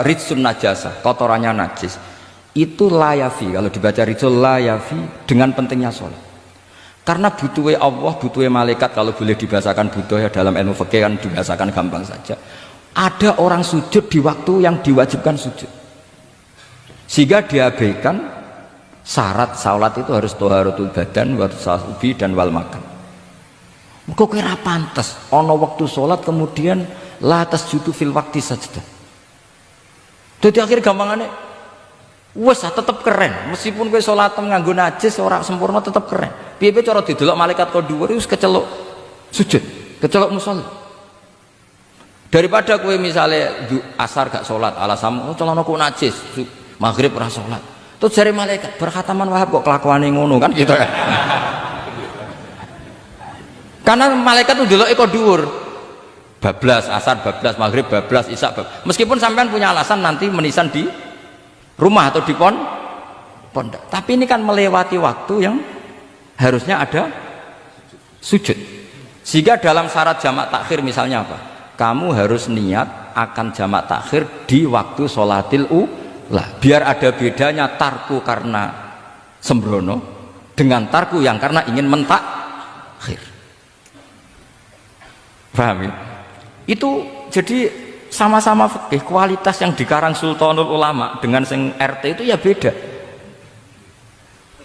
ritsun najasa, kotorannya najis. Itu layafi, kalau dibaca ritsul layafi dengan pentingnya sholat. Karena butuhnya Allah, butuhnya malaikat, kalau boleh dibahasakan butuh ya dalam ilmu fikih kan dibahasakan gampang saja. Ada orang sujud di waktu yang diwajibkan sujud, sehingga diabaikan syarat sholat itu harus toharatul badan, wa tasawubi dan wal makan. Kok kira pantas ono waktu sholat kemudian la tasjudu fil waktu sajdah. Jadi akhir gampangannya wes tetap keren, meskipun kowe salat nganggo najis ora sempurna tetap keren. Piye-piye cara didelok malaikat kok dhuwur wis keceluk sujud, keceluk musholli. Daripada kowe misale asar gak salat alasanmu oh celanaku najis, maghrib ora salat. Terus jare malaikat berkhataman Wahab kok kelakuane ngono kan gitu kan. Karena malaikat tuh delok kok dhuwur. Bablas asar, bablas maghrib, bablas isya, meskipun sampean punya alasan nanti menisan di rumah atau di pondok, tapi ini kan melewati waktu yang harusnya ada sujud. Sehingga dalam syarat jamak takhir misalnya apa? Kamu harus niat akan jamak takhir di waktu sholatil ula, biar ada bedanya tarku karena sembrono dengan tarku yang karena ingin mentakhir. Paham ya? Itu jadi sama-sama fikih, kualitas yang dikarang Sultanul Ulama dengan sing RT itu ya beda.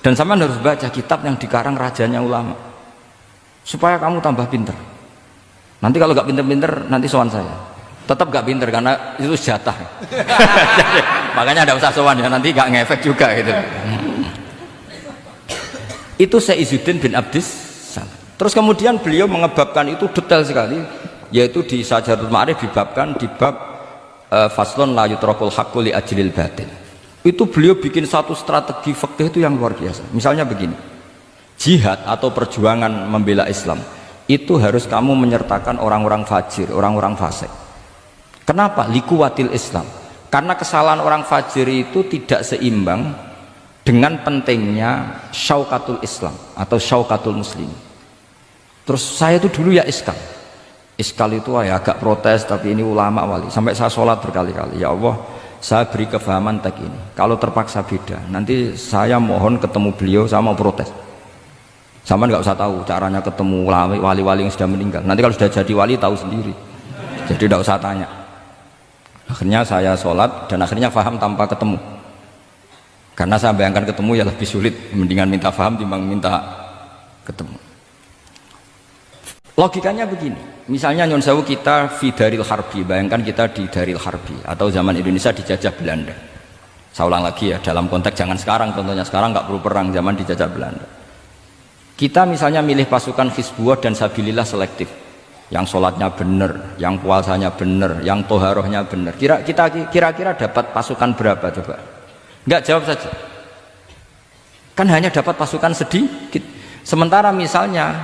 Dan sama harus baca kitab yang dikarang rajanya ulama supaya kamu tambah pinter. Nanti kalau gak pinter-pinter nanti sowan saya. Tetap gak pinter karena itu jatah. Makanya ada usah sowan ya, nanti gak ngefek juga gitu. Itu Syekh Izzuddin bin Abdissalam. Terus kemudian beliau mengebabkan itu detail sekali, yaitu di Sajaratul Ma'arif dibabkan di bab faslun la yutrakul haqqu li ajlil batil. Itu beliau bikin satu strategi fikih itu yang luar biasa. Misalnya begini, jihad atau perjuangan membela Islam itu harus kamu menyertakan orang-orang fajir, orang-orang fasik. Kenapa? Likuwatil Islam. Karena kesalahan orang fajir itu tidak seimbang dengan pentingnya syaukatul Islam atau syaukatul muslim. Terus saya itu dulu ya iskal itu ya agak protes, tapi ini ulama wali, sampai saya sholat berkali-kali, ya Allah saya beri kefahaman tak ini, kalau terpaksa beda nanti saya mohon ketemu beliau, saya mau protes. Sama nggak usah tahu caranya ketemu wali-wali yang sudah meninggal, nanti kalau sudah jadi wali tahu sendiri, jadi tidak usah tanya. Akhirnya saya sholat dan akhirnya faham tanpa ketemu, karena saya bayangkan ketemu ya lebih sulit, mendingan minta faham timbang minta ketemu. Logikanya begini, misalnya Nyon Sewu kita di Daril Harbi, bayangkan kita di Daril Harbi atau zaman Indonesia dijajah Belanda. Saya ulang lagi ya, dalam konteks jangan sekarang, contohnya sekarang nggak perlu perang, zaman dijajah Belanda. Kita misalnya milih pasukan Hizbullah dan Sabilillah selektif, yang sholatnya benar, yang puasanya benar, yang toharohnya benar. Kira-kira dapat pasukan berapa coba? Nggak, jawab saja. Kan hanya dapat pasukan sedikit. Sementara misalnya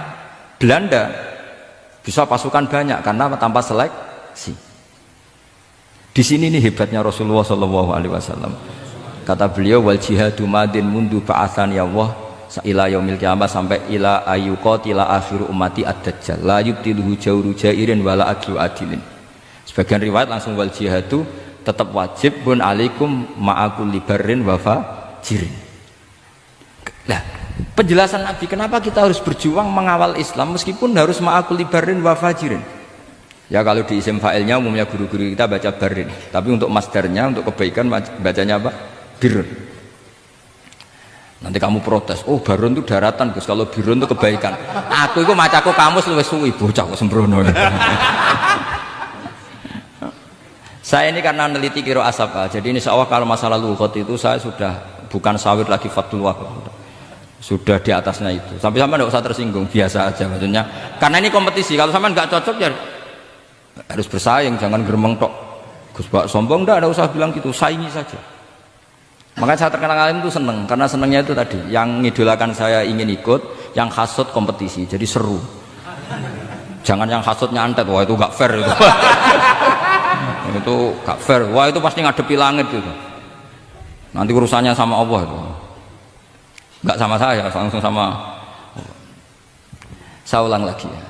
Belanda bisa pasukan banyak karena tanpa seleksi. Di sini nih hebatnya Rasulullah SAW. Kata beliau, wal jihadu madin mundu ba'athan ya Allah. ila yaumil kiamah sampai ila ayyuqatila akhiru ummati ad-dajjal la yubtiluhu jawru jairin wala aklu adilin. Sebagian riwayat langsung wal jihadu tetap wajib bun alaikum ma'akul libarin wafa jirin. Nah, penjelasan Nabi kenapa kita harus berjuang mengawal Islam meskipun harus ma'akul libarin wafa jirin. Ya kalau di isim fa'ilnya umumnya guru-guru kita baca barin, tapi untuk masdarnya, untuk kebaikan bacanya apa? Birun. Nanti kamu protes, oh barun itu daratan Gus, kalau birun itu kebaikan. Aku itu macaku kamus luwes suwi bocah kok sembrono. Saya ini karena meneliti kiro asap, jadi ini seawal kalau masalah lughat itu saya sudah bukan sawir lagi Fathul Wahab, sudah di atasnya itu. Sampai sama nggak usah tersinggung, biasa aja maksudnya. Karena ini kompetisi, kalau sama nggak cocok ya harus bersaing, jangan geremeng tok. Gus Pak sombong enggak usah bilang gitu, saingi saja. Makanya saya terkenal alim itu seneng, karena senengnya itu tadi, yang ngidolakan saya ingin ikut, yang hasut kompetisi, jadi seru. Jangan yang hasutnya antet, wah itu gak fair itu. Itu gak fair, wah itu pasti ngadepi langit gitu. Nanti urusannya sama Allah itu. Gak sama saya, langsung sama. Saya ulang lagi ya.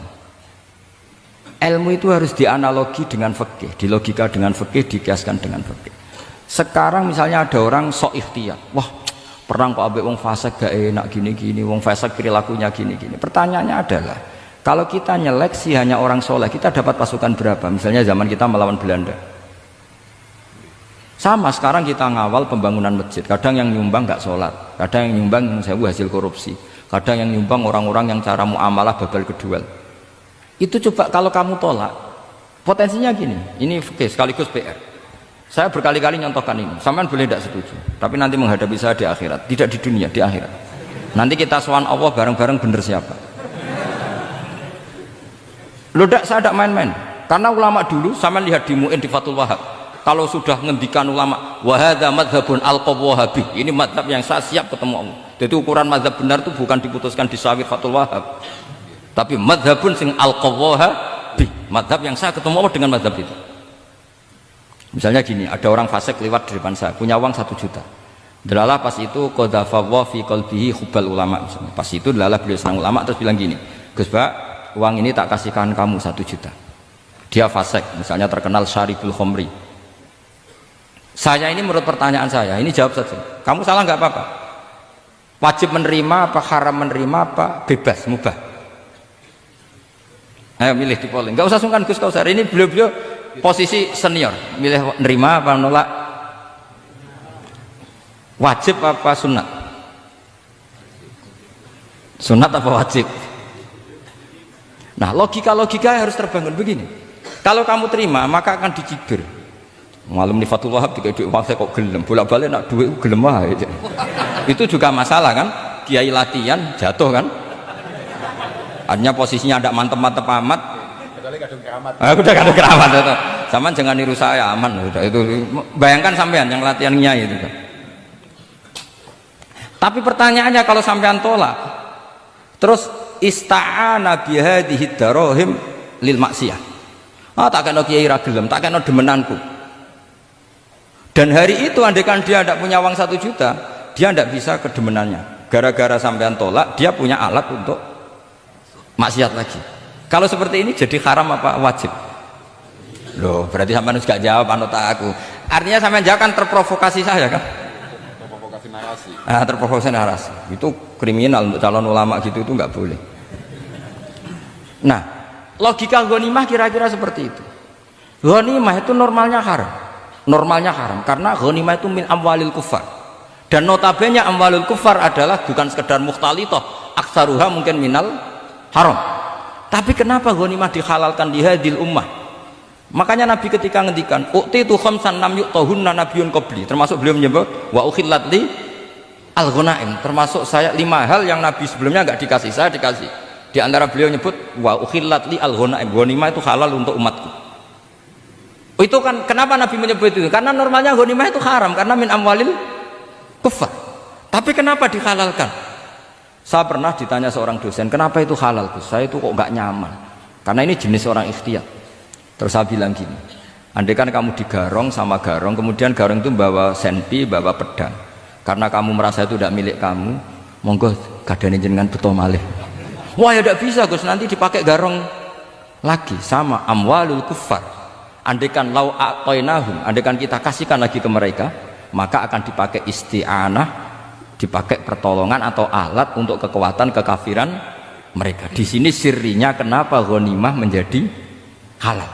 Ilmu itu harus dianalogi dengan fikih, dilogika dengan fikih, dikiaskan dengan fikih. Sekarang misalnya ada orang sok ikhtiar, wah perang kok ambek wong fasik gak enak gini-gini, wong fasik perilakunya gini-gini. Pertanyaannya adalah, kalau kita nyeleksi hanya orang soleh, kita dapat pasukan berapa? Misalnya zaman kita melawan Belanda. Sama sekarang kita ngawal pembangunan masjid, kadang yang nyumbang gak sholat, kadang yang nyumbang yang sewu hasil korupsi, kadang yang nyumbang orang-orang yang cara muamalah babal kedua. Itu coba kalau kamu tolak, potensinya gini, ini fikih sekaligus PR. Saya berkali-kali nyontohkan ini, sampean boleh tidak setuju, tapi nanti menghadapi saya di akhirat, tidak di dunia, di akhirat. Nanti kita sowan Allah bareng-bareng bener siapa. Loh saya tidak main-main, karena ulama dulu, sampean lihat di Mu'in di Fathul Wahab, kalau sudah ngendikan ulama, wahada madhabun al-qawwahabi, ini madhab yang saya siap ketemu Allah. Jadi ukuran madhab benar itu bukan diputuskan di Sawir Fathul Wahab, tapi madhabun sing al-qawwahabi, madhab yang saya ketemu Allah dengan madhab itu. Misalnya gini, ada orang fasik lewat di depan saya, punya uang 1 juta. Delalah pas itu qadhafawa fi qalbihi hubbal ulama misalnya. Pas itu delalah beliau senang ulama terus bilang gini, Gus Pak, uang ini tak kasihkan kamu 1 juta. Dia fasik, misalnya terkenal syaribul khomri. Saya ini menurut pertanyaan saya, ini jawab saja. Kamu salah nggak apa-apa. Wajib menerima apa haram menerima apa bebas mubah. Ayo milih di polling. Nggak usah sungkan Gus Kausar. Ini beliau posisi senior, milih nerima apa nolak, wajib apa sunat, sunat apa wajib. Nah logika harus terbangun begini, kalau kamu terima maka akan dicibir. Malam di Fathul Wahab tiga duit uang saya kok gelem, bolak-balik nak duit gelem aja. Itu juga masalah kan, kiai latihan jatuh kan, artinya posisinya ada mantep-mantep amat. Udah kadang keramat itu. Sama jangan niru saya, aman udah itu. Bayangkan sampean yang latihan nyai itu. Tapi pertanyaannya kalau sampean tolak, terus ista'ana bihadhihi darahim lil maksiyah. Tak kena kiai ra gelem, tak kena demenanku. Dan hari itu andaikan dia tidak punya uang 1 juta, dia tidak bisa kedemenannya. Gara-gara sampean tolak, dia punya alat untuk maksiat lagi. Kalau seperti ini jadi haram apa wajib? Loh, berarti sampean harus gak jawab anut aku. Artinya sampean jawab kan terprovokasi saya kan? Terprovokasi narasi. Terprovokasi narasi. Itu kriminal untuk calon ulama gitu, itu nggak boleh. Nah, logika ghanimah kira-kira seperti itu. Ghanimah itu normalnya haram. Normalnya haram karena ghanimah itu min amwalil kufar. Dan notabene amwalul kufar adalah bukan sekedar mukhtalithah, aksaruha mungkin minal haram. Tapi kenapa ghanimah dihalalkan di hadil ummah? Makanya Nabi ketika ngendikan uqtitu khamsan lam yuqtahunna nabiyyun qabli, termasuk beliau menyebut wa ukhillat li al-ghanaim, termasuk saya 5 hal yang Nabi sebelumnya enggak dikasih, saya dikasih. Di antara beliau nyebut wa ukhillat li al-ghanaim, ghanimah itu halal untuk umatku. Itu kan kenapa Nabi menyebut itu? Karena normalnya ghanimah itu haram karena min amwalil kufar. Tapi kenapa dihalalkan? Saya pernah ditanya seorang dosen, kenapa itu halal Gus? Saya itu kok nggak nyaman, karena ini jenis orang ikhtiar. Terus saya bilang gini, andai kan kamu digarong sama garong, kemudian garong itu bawa senpi, bawa pedang, karena kamu merasa itu tidak milik kamu, monggo kadane jenengan beto malih. Wah ya tidak bisa Gus, nanti dipakai garong lagi. Sama amwalul kuffar, andaikan lau aqainahum, andaikan kita kasihkan lagi ke mereka, maka akan dipakai isti'anah, dipakai pertolongan atau alat untuk kekuatan kekafiran mereka. Di sini sirinya kenapa ghanimah menjadi halal.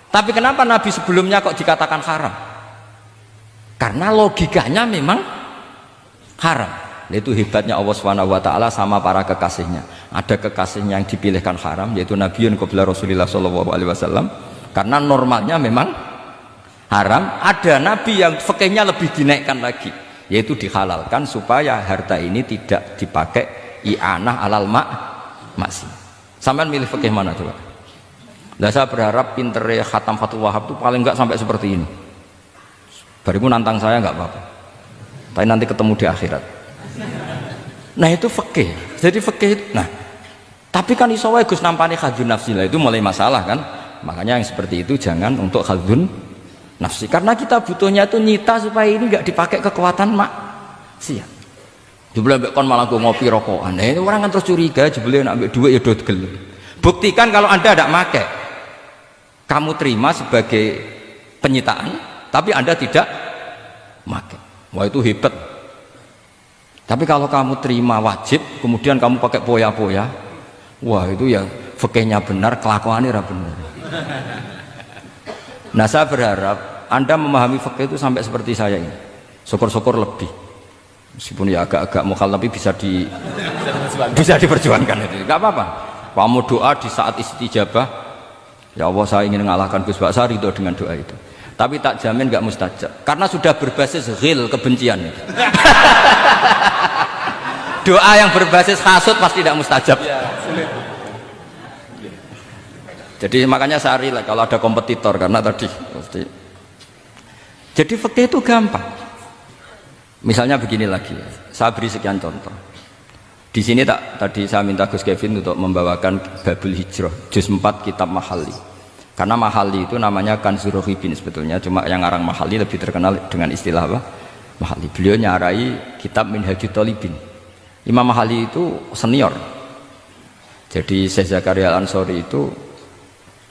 Tapi kenapa Nabi sebelumnya kok dikatakan haram? Karena logikanya memang haram. Itu hebatnya Allah SWT sama para kekasihnya. Ada kekasihnya yang dipilihkan haram, yaitu Nabiun qabla Rasulullah SAW, karena normalnya memang haram. Ada Nabi yang fikihnya lebih dinaikkan lagi, yaitu dihalalkan supaya harta ini tidak dipakai i'anah alal maksi. Sampean milih fikih mana coba? Nah, saya berharap pintere Khatam Fathul Wahab itu paling enggak sampai seperti ini. Barimu nantang saya enggak apa-apa, tapi nanti ketemu di akhirat. Nah itu fikih. Jadi fikih itu, nah tapi kan iso wae Gus nampani khadzun nafsi lah, itu mulai masalah kan. Makanya yang seperti itu jangan untuk khadzun nafsi, karena kita butuhnya itu nyita supaya ini enggak dipakai kekuatan maksiat. Jebule mbek kon malah ngopi rokokan. Nah, itu orang kan terus curiga, jebule nek ambek dhuwit ya do gelem. Buktikan kalau Anda tidak pakai, kamu terima sebagai penyitaan, tapi Anda tidak pakai. Wah itu hebat. Tapi kalau kamu terima wajib, kemudian kamu pakai poya-poya, wah itu ya fikihnya benar, kelakuannya ora benar. Nah saya berharap Anda memahami fikih itu sampai seperti saya ini. Syukur-syukur lebih. Meskipun ya agak-agak mukal, tapi bisa diperjuangkan itu. Enggak apa-apa. Kamu doa di saat istijabah, ya Allah saya ingin mengalahkan Gus Baksa, ridho dengan doa itu. Tapi tak jamin enggak mustajab, karena sudah berbasis ghil, kebencian. Doa yang berbasis hasud pasti tidak mustajab. Jadi makanya saya rela kalau ada kompetitor, karena tadi pasti. Jadi fikih itu gampang. Misalnya begini lagi, saya beri sekian contoh. Di sini tadi saya minta Gus Kevin untuk membawakan Babul Hijrah, juz 4 kitab Mahalli. Karena Mahalli itu namanya Kanzur Rohibin sebetulnya, cuma yang ngarang Mahalli lebih terkenal dengan istilah apa? Mahalli. Beliau nyarai kitab Minhajut Thalibin. Imam Mahalli itu senior. Jadi Syekh Zakaria Al-Ansori itu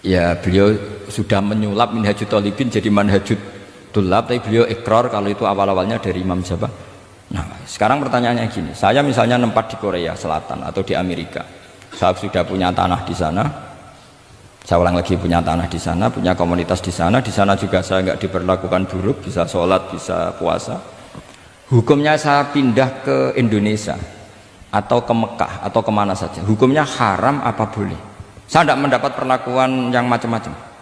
ya beliau sudah menyulap Minhajut Thalibin jadi Manhajut Tulab, tapi beliau ikrar kalau itu awal-awalnya dari Imam Jabah. Nah, sekarang pertanyaannya gini, saya misalnya nempat di Korea Selatan atau di Amerika, saya sudah punya tanah di sana, saya ulang lagi punya tanah di sana, punya komunitas di sana juga saya nggak diperlakukan buruk, bisa sholat, bisa puasa. Hukumnya saya pindah ke Indonesia atau ke Mekah atau kemana saja, hukumnya haram apa boleh? Saya tidak mendapat perlakuan yang macam-macam.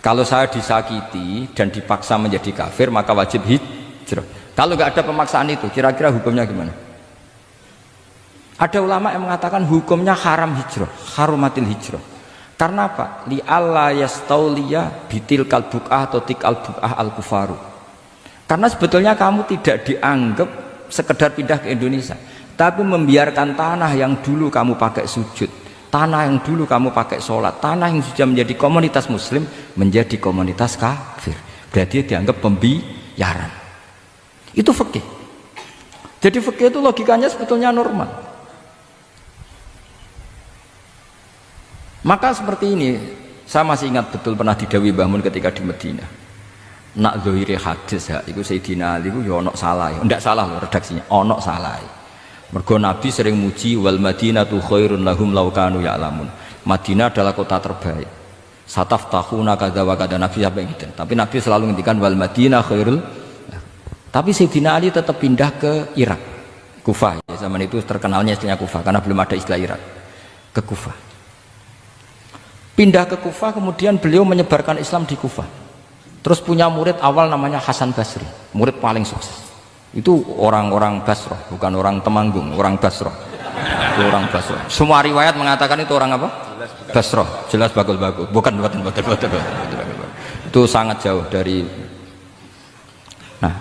Kalau saya disakiti dan dipaksa menjadi kafir, maka wajib hijrah. Kalau nggak ada pemaksaan itu, kira-kira hukumnya gimana? Ada ulama yang mengatakan hukumnya haram hijrah, harumatil hijrah. Karena apa? Li alla yastauliya bitil kalbukah atau tikal bukah al kufaru. Karena sebetulnya kamu tidak dianggap sekedar pindah ke Indonesia, tapi membiarkan tanah yang dulu kamu pakai sujud, tanah yang dulu kamu pakai sholat, tanah yang sudah menjadi komunitas muslim menjadi komunitas kafir, berarti dianggap pembiaran. Itu fikih. Jadi fikih itu logikanya sebetulnya normal. Maka seperti ini, saya masih ingat betul pernah didhawuhi Mbah Mun ketika di Madinah. Nak zahire hadis ya, itu Sayyidina Ali itu ya ono salah, ndak salah loh redaksinya, ono salah. Mergo Nabi sering muji wal Madinatu khairun lahum law kanu ya'lamun. Madinah adalah kota terbaik. Sataftahuna kadza wa kadza, Nabi sampai gitu. Tapi Nabi selalu ngendikan wal Madinah khairul. Tapi Sayyidina Ali tetap pindah ke Irak, Kufah. Ya, zaman itu terkenalnya istilahnya Kufah karena belum ada istilah Irak. Ke Kufah. Pindah ke Kufah, kemudian beliau menyebarkan Islam di Kufah. Terus punya murid awal namanya Hasan Basri, murid paling sukses. Itu orang-orang Basrah, bukan orang Temanggung, orang Basrah. Itu orang Basrah. Semua riwayat mengatakan itu orang apa? Basrah, jelas bagul-bagul. Bukan. Itu sangat jauh dari. Nah,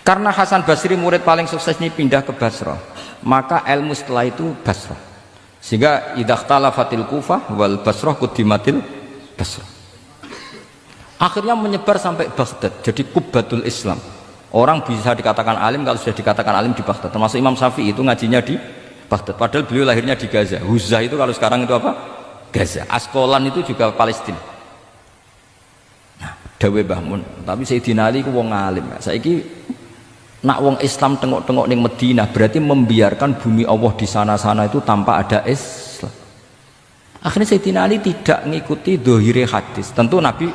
karena Hasan Basri murid paling sukses ini pindah ke Basrah, maka ilmu setelah itu Basrah. Sehingga idakhtalafatil Kufah wal Basrah kudimatil Basrah. Akhirnya menyebar sampai Baghdad, jadi Kubbatul Islam. Orang bisa dikatakan alim kalau sudah dikatakan alim di Baghdad. Termasuk Imam Syafi'i itu ngajinya di Baghdad. Padahal beliau lahirnya di Gaza. Huzah itu kalau sekarang itu apa? Gaza. Askolan itu juga Palestina. Nah, dawe Mbah Mun. Tapi Sayyidina Ali ku wong alim. Saiki nak wong Islam tengok-tengok ning Madinah berarti membiarkan bumi Allah di sana-sana itu tanpa ada Islam. Akhirnya Sayyidina Ali tidak mengikuti dohire hadis. Tentu Nabi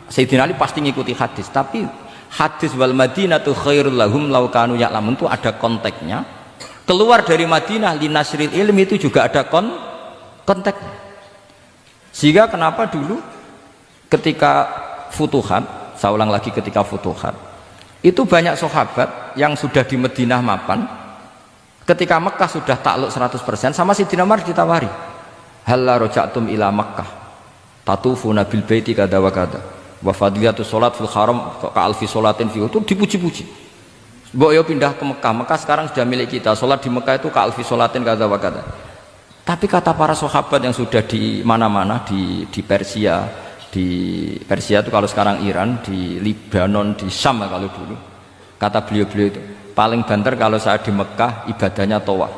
Sayyidina Ali pasti mengikuti hadis, tapi hadis wal Madinatu khairul lahum law kanu ya'lamun itu ada konteksnya. Keluar dari Madinah linasril ilmi itu juga ada konteksnya. Sehingga kenapa dulu ketika futuhat, saya ulang lagi ketika futuhat, itu banyak sahabat yang sudah di Madinah mapan, ketika Mekah sudah takluk 100% sama Sayyidina Umar ditawari, halla raja'tum ila Makkah tatufuna bil baiti kada wa kada wa fadliyatus salat fil haram ka alfi salatin fi, itu dipuji-puji. Mbok yo pindah ke Mekah, Mekah sekarang sudah milik kita, salat di Mekah itu ka alfi salatin kada wa kada. Tapi kata para sahabat yang sudah di mana-mana, di Persia, itu kalau sekarang Iran, di Lebanon, di Syam kalau dulu, kata beliau-beliau itu paling banter kalau saya di Mekah ibadahnya tawaf,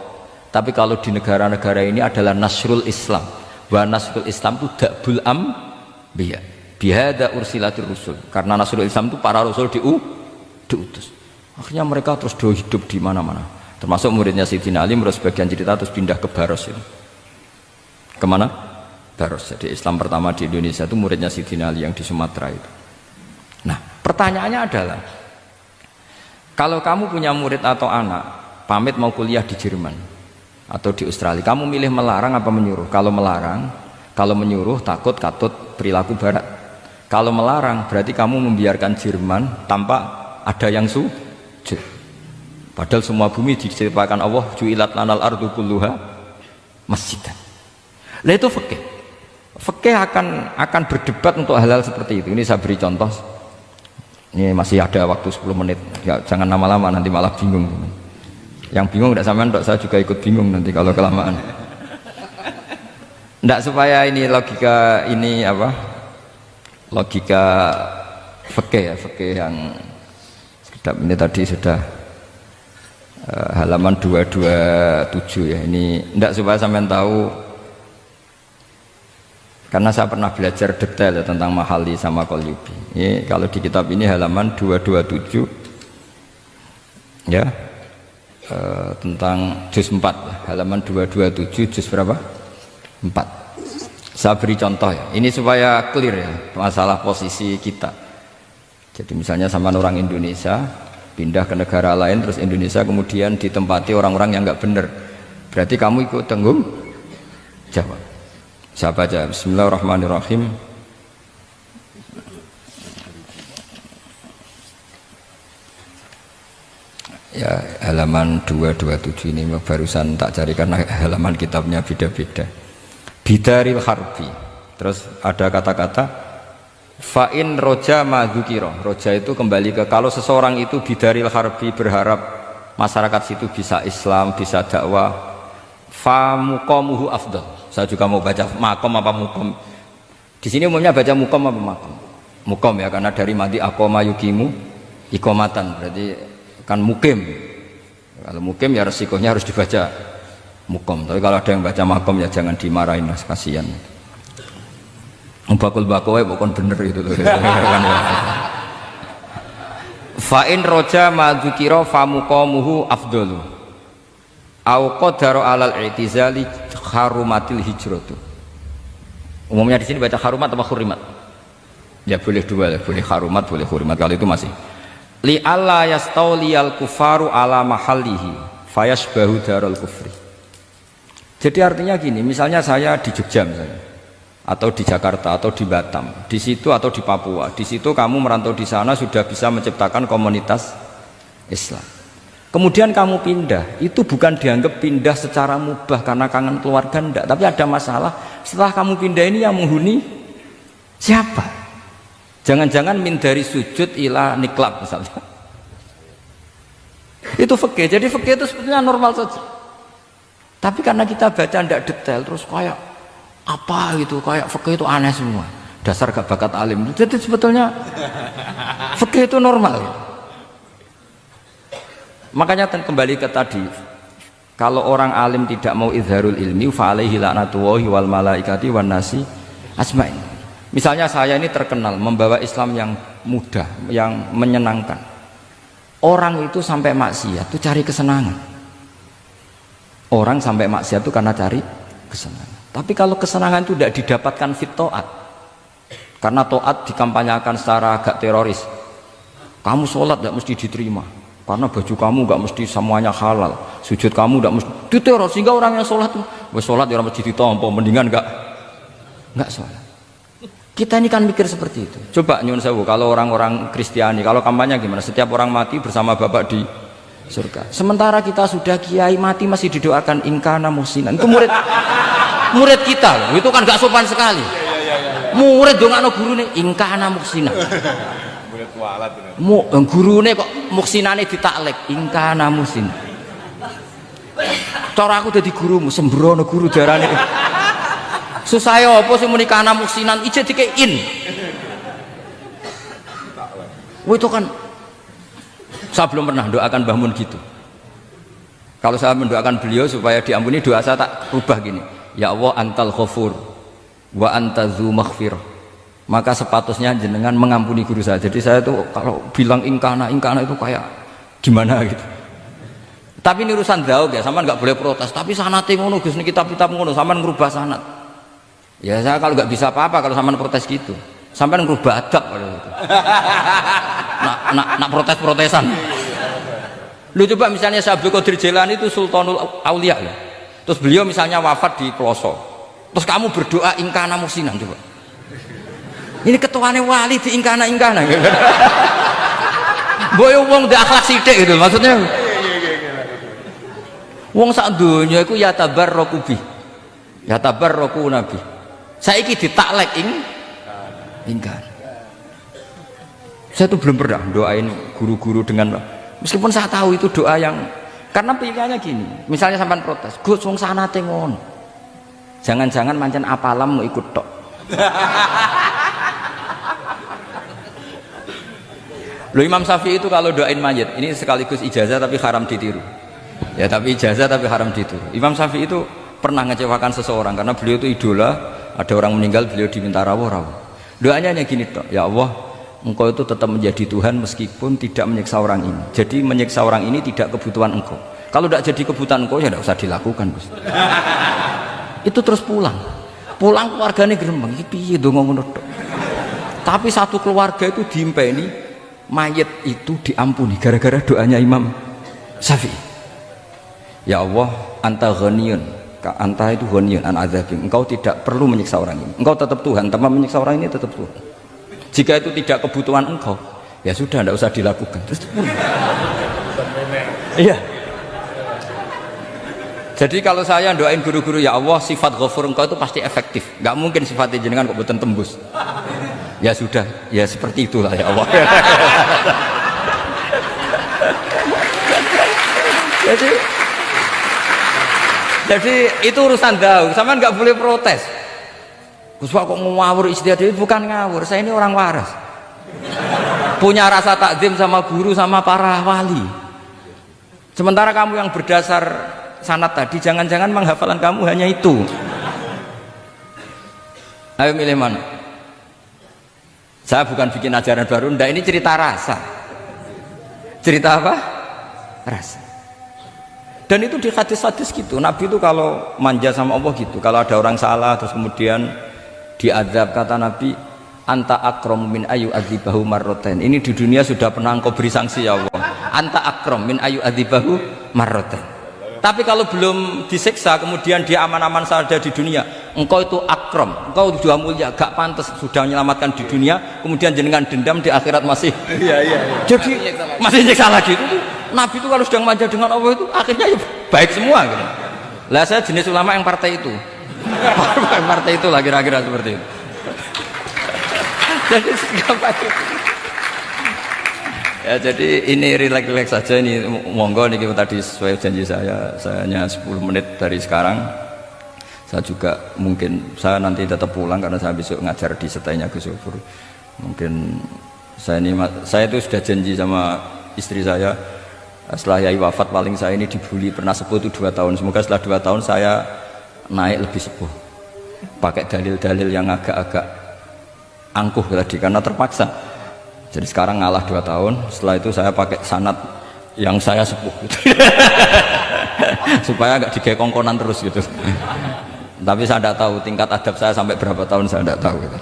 tapi kalau di negara-negara ini adalah nasrul Islam. Wa nasrul Islam itu da'bul ambiya bihada ursilatir rusul, karena nasrul Islam itu para rasul diutus. Akhirnya mereka terus hidup di mana-mana, termasuk muridnya Sayyidina Ali. Menurut sebagian cerita terus pindah ke Baros itu. Kemana? Baros. Jadi Islam pertama di Indonesia itu muridnya Sayyidina Ali yang di Sumatera itu. Nah, pertanyaannya adalah, kalau kamu punya murid atau anak pamit mau kuliah di Jerman atau di Australia, kamu milih melarang apa menyuruh? Kalau melarang, kalau menyuruh takut katut perilaku barat. Kalau melarang berarti kamu membiarkan Jerman tanpa ada yang sujud. Padahal semua bumi diciptakan Allah, ju'ilat lanal ardu kulluha masjidan. Nah itu fikih. Fikih akan berdebat untuk hal-hal seperti itu. Ini saya beri contoh. Ini masih ada waktu 10 menit. Ya, jangan lama-lama nanti malah bingung. Yang bingung tidak sampean, saya juga ikut bingung nanti kalau kelamaan. Tidak, supaya ini logika ini apa? Logika fikih ya, fikih yang ini tadi sudah halaman 227 ya. Ini tidak supaya sampean tahu, karena saya pernah belajar detail ya, tentang Mahali sama Qalyubi. Ini kalau di kitab ini halaman 227 ya, tentang juz 4 ya, halaman 227 juz berapa? 4. Saya beri contoh ya, ini supaya clear ya masalah posisi kita. Jadi misalnya sama orang Indonesia pindah ke negara lain, terus Indonesia kemudian ditempati orang-orang yang nggak benar, berarti kamu ikut tanggung jawab. Saya baca, Bismillahirrahmanirrahim. Ya, halaman 227 ini barusan tak cari karena halaman kitabnya beda-beda. Bidaril harbi. Terus ada kata-kata fa'in roja madzukira. Roja itu kembali ke kalau seseorang itu bidaril harbi, berharap masyarakat situ bisa Islam, bisa dakwah, fa muqamuhu afdal. Saya juga mau baca makom apa mukom. Di sini umumnya baca mukom apa makom? Mukom ya, karena dari madi aqoma yukimu iqomatan, berarti kan mukim. Kalau mukim ya resikonya harus dibaca mukom. Tapi kalau ada yang baca makom ya jangan dimarahin, mas, kasihan. Bakul bakowe bukan bener itu loh. Fa'in roja madzukira fa muqamuhu afdalu. Au qadara alal i'tizali harumatil hijratu. Umumnya di sini baca harumat atau hurimat? Ya boleh dua, boleh harumat, boleh hurimat. Kalau itu masih li alla yastauliyal kufaru ala mahallihi fayasbahu darul kufri. Jadi artinya gini, misalnya saya di Jogja misalnya, atau di Jakarta atau di Batam, di situ atau di Papua, di situ kamu merantau di sana sudah bisa menciptakan komunitas Islam. Kemudian kamu pindah, itu bukan dianggap pindah secara mubah karena kangen keluarga, enggak, tapi ada masalah. Setelah kamu pindah ini yang menghuni siapa? Jangan-jangan min dari sujud ila niklab misalnya. Itu fikih. Jadi fikih itu sebetulnya normal saja. Tapi karena kita baca tidak detail, terus kayak apa gitu, kayak fikih itu aneh semua. Dasar gak bakat alim. Jadi sebetulnya fikih itu normal. Makanya kembali ke tadi, kalau orang alim tidak mau izharul ilmi fa alaihi la'natullahi wal malaikati wan nasi asma'in. Misalnya saya ini terkenal membawa Islam yang mudah, yang menyenangkan. Orang itu sampai maksiat itu cari kesenangan. Orang sampai maksiat itu karena cari kesenangan. Tapi kalau kesenangan itu tidak didapatkan fit taat, karena taat dikampanyakan secara agak teroris. Kamu sholat tidak mesti diterima, karena baju kamu nggak mesti semuanya halal, sujud kamu nggak mesti diteror, sehingga orang yang sholat sholat ya mesti ditompo, mendingan nggak sholat. Kita ini kan mikir seperti itu. Coba nyun sewu, kalau orang-orang Kristiani, kalau kampanye gimana? Setiap orang mati bersama Bapak di surga. Sementara kita sudah kiai mati masih didoakan ingkana musinan. Itu murid kita loh. Itu kan gak sopan sekali. Murid dongakno gurune ingkana musinan. Murid kualat bener. Gurune kok muksinane ditaklek ingkana musin. Cara aku dadi gurumu sembrono guru darane. Susah ya apa sih muni kana muksinan ije dikein. Wah itu kan saya belum pernah doakan Mbah Mun gitu. Kalau saya mendoakan beliau supaya diampuni, doa saya tak rubah gini. Ya Allah antal ghafur wa anta dzu maghfirah. Maka sepatutnya jenengan mengampuni guru saya. Jadi saya tuh kalau bilang ingkana itu kayak gimana gitu. Tapi ini urusan zauk ya, sampean nggak boleh protes. Tapi sanate ngono Gus, niki kitab ngono, sampean ngerubah sanad. Ya saya kalau nggak bisa apa-apa kalau sampean protes gitu. Sampean ngerubah adab kalau gitu. Nak protes-protesan. Lu coba misalnya Syekh Abdul Qadir Jailani itu Sultanul Aulia ya. Terus beliau misalnya wafat di pelosok. Terus kamu berdoa ingkana musinan coba. Ini ketuane wali di ingkana. Boyo wong ndek akhlak sithik gitu maksudnya. Wong sak donya iku ya tabarraku bi. Ya tabarraku nabi. Saiki ditaklek ingkar. Saya tuh belum pernah doain guru-guru dengan, meskipun saya tahu itu doa yang, karena pilihannya gini, misalnya sampean protes, Gus wong sanate ngono. Jangan-jangan mancen apalam mau ikut tok. Loh Imam Syafi'i itu kalau doain mayit, ini sekaligus ijazah tapi haram ditiru. Ya tapi ijazah tapi haram ditiru. Imam Syafi'i itu pernah ngecewakan seseorang karena beliau itu idola. Ada orang meninggal, beliau diminta rawuh. Doanya hanya gini toh, ya Allah, engkau itu tetap menjadi Tuhan meskipun tidak menyiksa orang ini. Jadi menyiksa orang ini tidak kebutuhan engkau. Kalau tidak jadi kebutuhan engkau ya tidak usah dilakukan. Itu terus pulang keluarganya gerembang, piye dong ngono tok. Tapi satu keluarga itu diimpeni, mayat itu diampuni gara-gara doanya Imam Syafi'i. Ya Allah, anta ghaniyun. Anta itu ghaniyun an adzabim. Engkau tidak perlu menyiksa orang ini. Engkau tetap Tuhan, tanpa menyiksa orang ini tetap Tuhan. Jika itu tidak kebutuhan engkau, ya sudah tidak usah dilakukan. Terus iya. Jadi kalau saya doain guru-guru ya Allah sifat ghafur engkau itu pasti efektif. Enggak mungkin sifatnya jenengan kok boten tembus. Ya sudah, ya seperti itulah ya Allah. Jadi itu urusan daun, sama nggak boleh protes. Gus Pak kok ngawur istiadat itu bukan ngawur, saya ini orang waras. Punya rasa takzim sama guru sama para wali. Sementara kamu yang berdasar sanad tadi, jangan-jangan menghafalan kamu hanya itu. Ayo milih mana? Saya bukan bikin ajaran baru, ndak, ini cerita rasa. Cerita apa? Rasa. Dan itu di hadis-hadis gitu, Nabi itu kalau manja sama Allah gitu, kalau ada orang salah terus kemudian diazab, kata Nabi anta akram min ayu adzibahu marroten. Ini di dunia sudah pernah engkau beri sanksi ya Allah, anta akram min ayu adzibahu marroten. Tapi kalau belum disiksa kemudian dia aman-aman saja di dunia, engkau itu akram, engkau sudah mulia, gak pantas sudah menyelamatkan di dunia kemudian jenengan dendam di akhirat masih jadi masih nyiksa lagi. Itu Nabi itu kalau sedang manja dengan Allah itu akhirnya ya baik semua gitu. Lah saya jenis ulama yang partai itu. Partai itu lah kira-kira seperti itu. Jadi ya jadi ini relax saja, ini monggo nih tadi sesuai janji saya hanya 10 menit dari sekarang. Saya juga mungkin saya nanti tetap pulang karena saya besok ngajar di setainya Gus Yofur. Mungkin saya itu sudah janji sama istri saya, Setelah Yai wafat paling saya ini dibully, pernah sepuh itu 2 tahun. Semoga setelah 2 tahun saya naik lebih sepuh, pakai dalil-dalil yang agak-agak angkuh tadi karena terpaksa. Jadi sekarang ngalah 2 tahun, setelah itu saya pakai sanad yang saya sepuh gitu. Supaya agak digekongkonan terus gitu. Tapi saya tidak tahu tingkat adab saya sampai berapa tahun, saya tidak tahu gitu.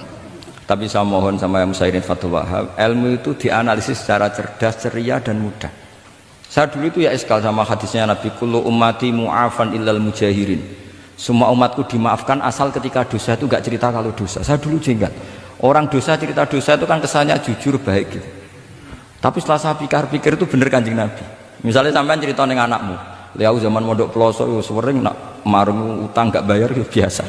Tapi saya mohon sama yang Musairin Fathul Wahab, ilmu itu dianalisis secara cerdas, ceria dan mudah. Saya dulu itu ya iskal sama hadisnya Nabi, kullu ummati mu'afan illal mujahirin. Semua umatku dimaafkan asal ketika dosa itu gak cerita kalau dosa. Saya dulu jenggat, orang dosa cerita dosa itu kan kesannya jujur baik gitu. Tapi setelah saya pikir-pikir itu bener Kanjeng Nabi. Misalnya sampean cerita dengan anakmu, lihat zaman mondok pelosok sering nak marung utang gak bayar ya biasa.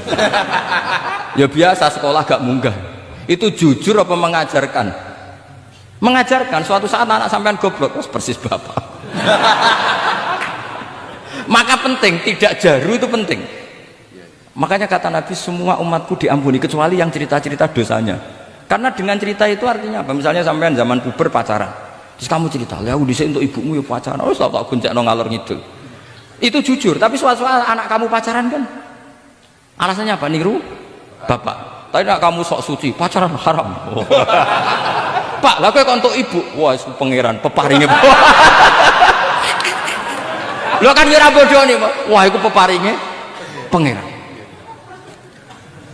Ya biasa, sekolah gak munggah. Itu jujur apa mengajarkan? Mengajarkan. Suatu saat anak sampean goblok, persis bapak. Maka penting, tidak jaru itu penting. Makanya kata Nabi, semua umatku diampuni kecuali yang cerita-cerita dosanya. Karena dengan cerita itu artinya apa? Misalnya sampean zaman puber pacaran, terus kamu cerita, ya udah untuk ibumu ya pacaran, oh tak gonceng ngalor ngidul. Itu jujur. Tapi suatu saat anak kamu pacaran kan, alasannya apa? Niru bapak. Tapi nak kamu sok suci, pacaran haram. Oh. Pak, lah kowe untuk ibu, wah itu pangeran peparinge. Lo kan nyerah bodoh nih, Pak. Wah itu peparinge pangeran.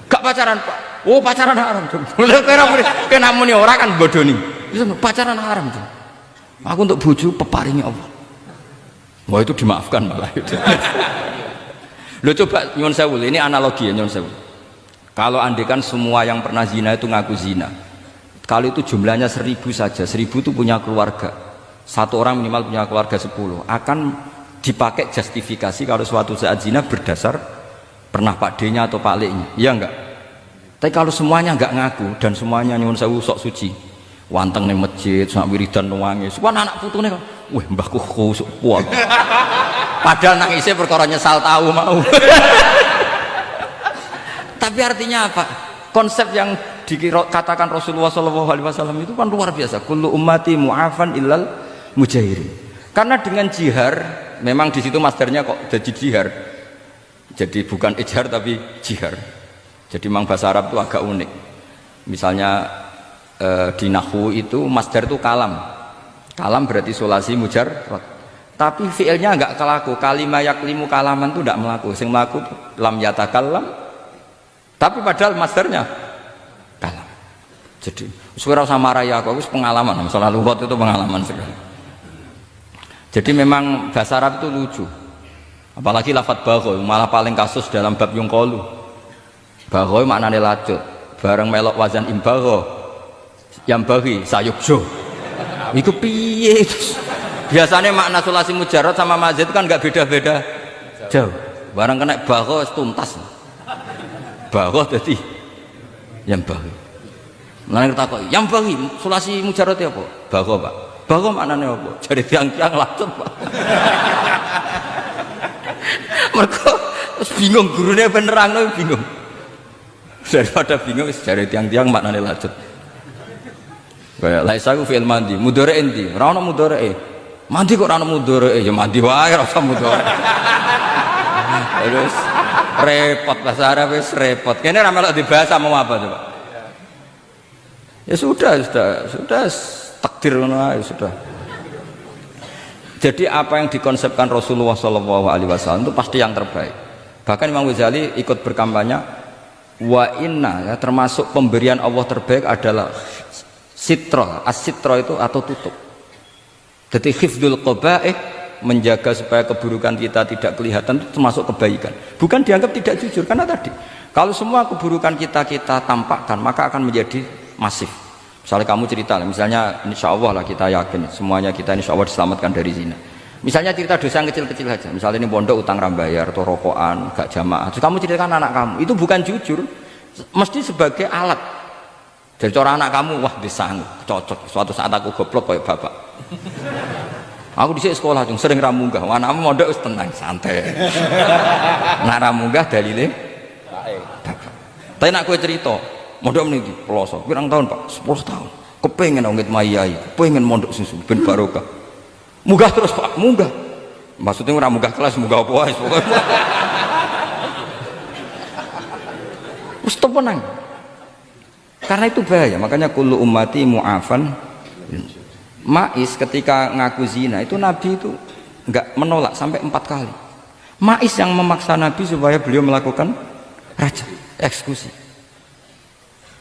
Gak pacaran, Pak. Oh pacaran haram. Lha kena muni ora kan bodoh nih. Pacaran haram tuh. Aku untuk bojo peparinge Allah. Wah itu dimaafkan malah itu. Lo coba nyuwun sewu, ini analogi ya nyuwun sewu. Kalau andekan semua yang pernah zina itu ngaku zina, kalau itu jumlahnya 1000 saja, 1000 itu punya keluarga, satu orang minimal punya keluarga 10, akan dipakai justifikasi kalau suatu saat zina berdasar pernah Pak D-nya atau Pak L-nya, iya enggak? Tapi kalau semuanya enggak ngaku dan semuanya nyuwun sewu sok suci, wanteng ning masjid, sak wiridan nangis, wah anak putune kok, wah mbahku khusuk kuat. Padahal nangisnya perkara nyesal tahu mau. Tapi artinya apa? Konsep yang dikatakan Rasulullah SAW itu kan luar biasa. Kullu ummati mu'afan illal mujahirin. Karena dengan jihar, memang di situ masdarnya kok jadi jihar. Jadi bukan ijhar tapi jihar. Jadi memang bahasa Arab itu agak unik. Misalnya di nahwu itu masdar itu kalam. Kalam berarti sulasi mujarrad. Tapi fiilnya enggak kelaku. Kalimah yaklimu kalaman itu enggak melaku. Sing melaku lam yatakallam. Tapi padahal masdarnya kalam. Jadi suara sama raya aku pengalaman, masalah lughat itu pengalaman sekali. Jadi memang bahasa Arab itu lucu. Apalagi lafadz bagho, malah paling kasus dalam bab yungqolu. Bagho maknane lacut. Bareng melok wazan imbagho. Yang bagi sayukjo. Iku piye? Biasanya makna sulasi mujarrad sama mazid itu kan enggak beda-beda jauh. Bareng kena bagho tuntas. Bahwa jadi yang bagi. Nanti kita kok yang bagi sulasi mujarrad apa? Bahwa Pak. Bahwa maknanya apa? Jadi tiang-tiang lacut Pak. Mereka bingung gurunya benerang no bingung. Daripada bingung jadi tiang-tiang maknanya lacut. Kayak laisa ku fi'il mandi, mudhari endi? Ora ono mudhari. Mandi kok ora ono mudhari? Ya mandi wae ora usah mudhari. Terus repot bahasa Arab wis repot. Kene ra melok dibahasa mau apa coba? Ya sudah takdir ngono ae sudah. Jadi apa yang dikonsepkan Rasulullah SAW itu pasti yang terbaik. Bahkan Imam Ghazali ikut berkampanye wa inna ya, termasuk pemberian Allah terbaik adalah sitra. As-sitra itu atau tutup. Jadi hifdzul qaba'ih, menjaga supaya keburukan kita tidak kelihatan, itu termasuk kebaikan. Bukan dianggap tidak jujur, karena tadi kalau semua keburukan kita tampakkan maka akan menjadi masif. Misalnya kamu cerita, misalnya insya Allah lah kita yakin semuanya kita insya Allah diselamatkan dari zina. Misalnya cerita dosa yang kecil-kecil saja, misalnya ini pondok utang rambayar atau rokokan gak jamaah, terus kamu ceritakan anak kamu, itu bukan jujur, mesti sebagai alat. Jadi cara anak kamu, wah disanggup, cocok, suatu saat aku goblok kayak bapak. Aku di sekolah cung sering ramunggah, anakmu mondok wis tenang santai. Nah ramunggah dalile tapi nak kowe cerita mondok meniki pelosok pirang tahun Pak? 10 tahun. Kepengin ngit mayai, kepengin mondok susu ben barokah. Munggah terus Pak, munggah. Maksudnya ora munggah kelas, munggah apa wae pokoke. Wis temenan. Karena itu bahaya, makanya kullu ummati mu'afan. Ma'is ketika ngaku zina itu Nabi itu enggak menolak sampai 4 kali. Ma'is yang memaksa Nabi supaya beliau melakukan raja, eksekusi.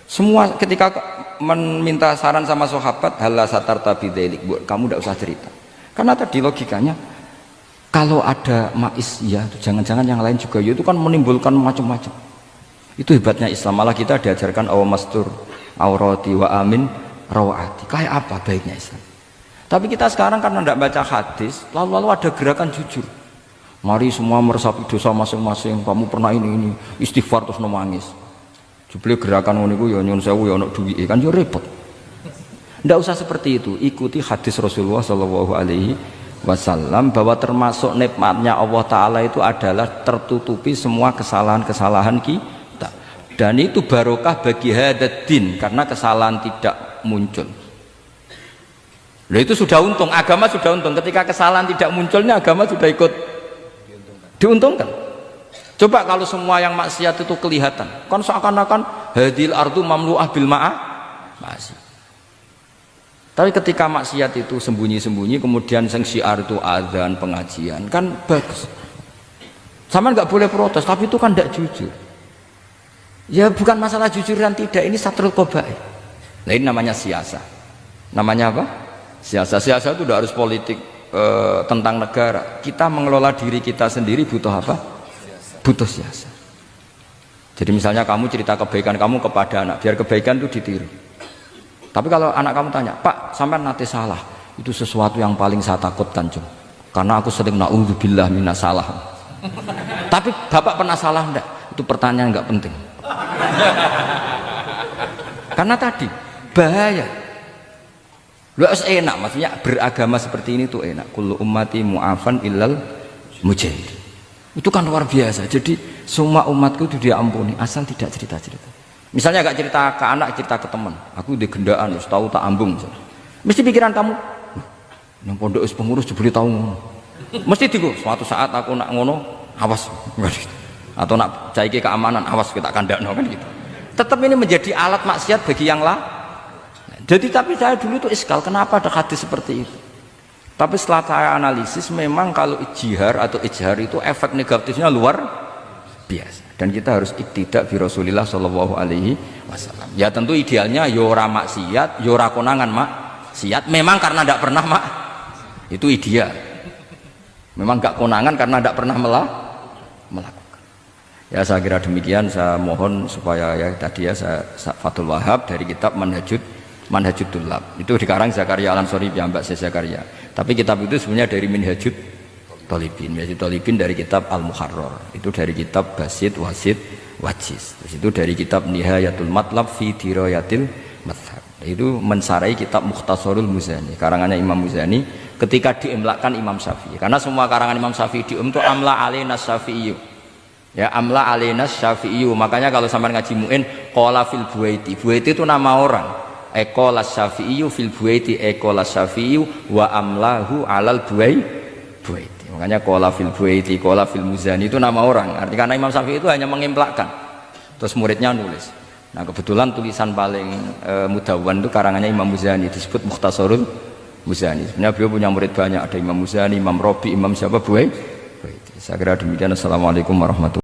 Semua ketika meminta saran sama sahabat, halla satarta bidzalik, kamu tidak usah cerita. Karena tadi logikanya kalau ada Ma'is ya, jangan-jangan yang lain juga ya, itu kan menimbulkan macam-macam. Itu hebatnya Islam, malah kita diajarkan awamastur aurati wa amin rawati. Kayak apa baiknya Islam? Tapi kita sekarang karena tidak baca hadis, lalu ada gerakan jujur. Mari semua meresapi dosa masing-masing. Kamu pernah ini istighfar terus nangis. Jebule gerakan ngono iku ya nyun sewu ya ono duwike kan yo repot. Tidak usah seperti itu. Ikuti hadis Rasulullah Shallallahu Alaihi Wasallam bahwa termasuk nikmatnya Allah Taala itu adalah tertutupi semua kesalahan-kesalahan kita. Dan itu barokah bagi hadaddin karena kesalahan tidak muncul. Nah itu sudah untung, agama sudah untung. Ketika kesalahan tidak munculnya, agama sudah ikut diuntungkan. Coba kalau semua yang maksiat itu kelihatan, kan seakan-akan hadil ardu mamlu'ah bil masih. Tapi ketika maksiat itu sembunyi-sembunyi, kemudian sang syiar itu adzan, pengajian, kan bagus. Sama nggak boleh protes, tapi itu kan tidak jujur. Ya bukan masalah jujur dan tidak, ini satrul qabaih. Nah ini namanya siasa. Namanya apa? Siasa. Siasa itu tidak harus politik tentang negara. Kita mengelola diri kita sendiri butuh apa? Butuh siasa. Jadi misalnya kamu cerita kebaikan kamu kepada anak, biar kebaikan itu ditiru. Tapi kalau anak kamu tanya, Pak, sampai nanti salah, itu sesuatu yang paling saya takutkan, Jum. Karena aku sering na'udzubillah minas salah. Tapi Bapak pernah salah enggak? Itu pertanyaan enggak penting. Karena tadi bahaya. Lu enak, maksudnya beragama seperti ini tuh enak. Kullu ummati mu'afan illal mujahid. Itu kan luar biasa. Jadi semua umatku itu diampuni asal tidak cerita-cerita. Misalnya gak cerita ke anak, cerita ke teman. Aku di gendaan, tahu tak ambung. Mesti pikiran kamu, yang pondok pengurus dibeli tahu. Mesti tigo. Suatu saat aku nak ngono, awas. Atau nak caiki keamanan, awas kita kandakno kan gitu. Tetap ini menjadi alat maksiat bagi yang lain. Jadi tapi saya dulu itu iskal, kenapa ada hadis seperti itu? Tapi setelah saya analisis, memang kalau ijtihar atau ijhar itu efek negatifnya luar biasa. Dan kita harus iktidak bi Rasulillah Shallallahu Alaihi Wasallam. Ya tentu idealnya yora maksiat, yora konangan maksiat. Memang karena tidak pernah itu ideal. Memang gak konangan karena tidak pernah melakukan. Ya saya kira demikian. Saya mohon supaya ya tadi ya saya Fathul Wahab dari kitab Manhajut Tullab. Itu dikarang Zakaria Al-Ansori Mbak Zakaria. Tapi kitab itu sebenarnya dari Minhajut Thalibin. Minhajut Thalibin dari kitab Al-Muharrar. Itu dari kitab Basit, Wasit, Wajis. Terus itu dari kitab Nihayatul Matlab fi Dirayatil Madhab. Itu mensarai kitab Mukhtasarul Muzani. Karangannya Imam Muzani ketika diimlakkan Imam Syafi'i. Karena semua karangan Imam Syafi'i itu amla alaina Syafi'i. Ya amla alaina Syafi'i. Makanya kalau sampai ngaji muin qala fil Buaiti. Buaiti itu nama orang. Ekola Syafi'i fil Buaiti, ekola Syafi'i wa amlahu alal Buaiti. Makanya qala fil Buaiti, qala fil Muzani itu nama orang. Artinya karena Imam Syafi'i itu hanya mengimplekan. Terus muridnya nulis. Nah kebetulan tulisan paling mudawwan itu karangannya Imam Muzani, disebut Mukhtasarul Muzani. Sebenarnya beliau punya murid banyak, ada Imam Muzani, Imam Robi, Imam siapa Buaiti. Saya kira demikian. Assalamualaikum warahmatullahi wabarakatuh.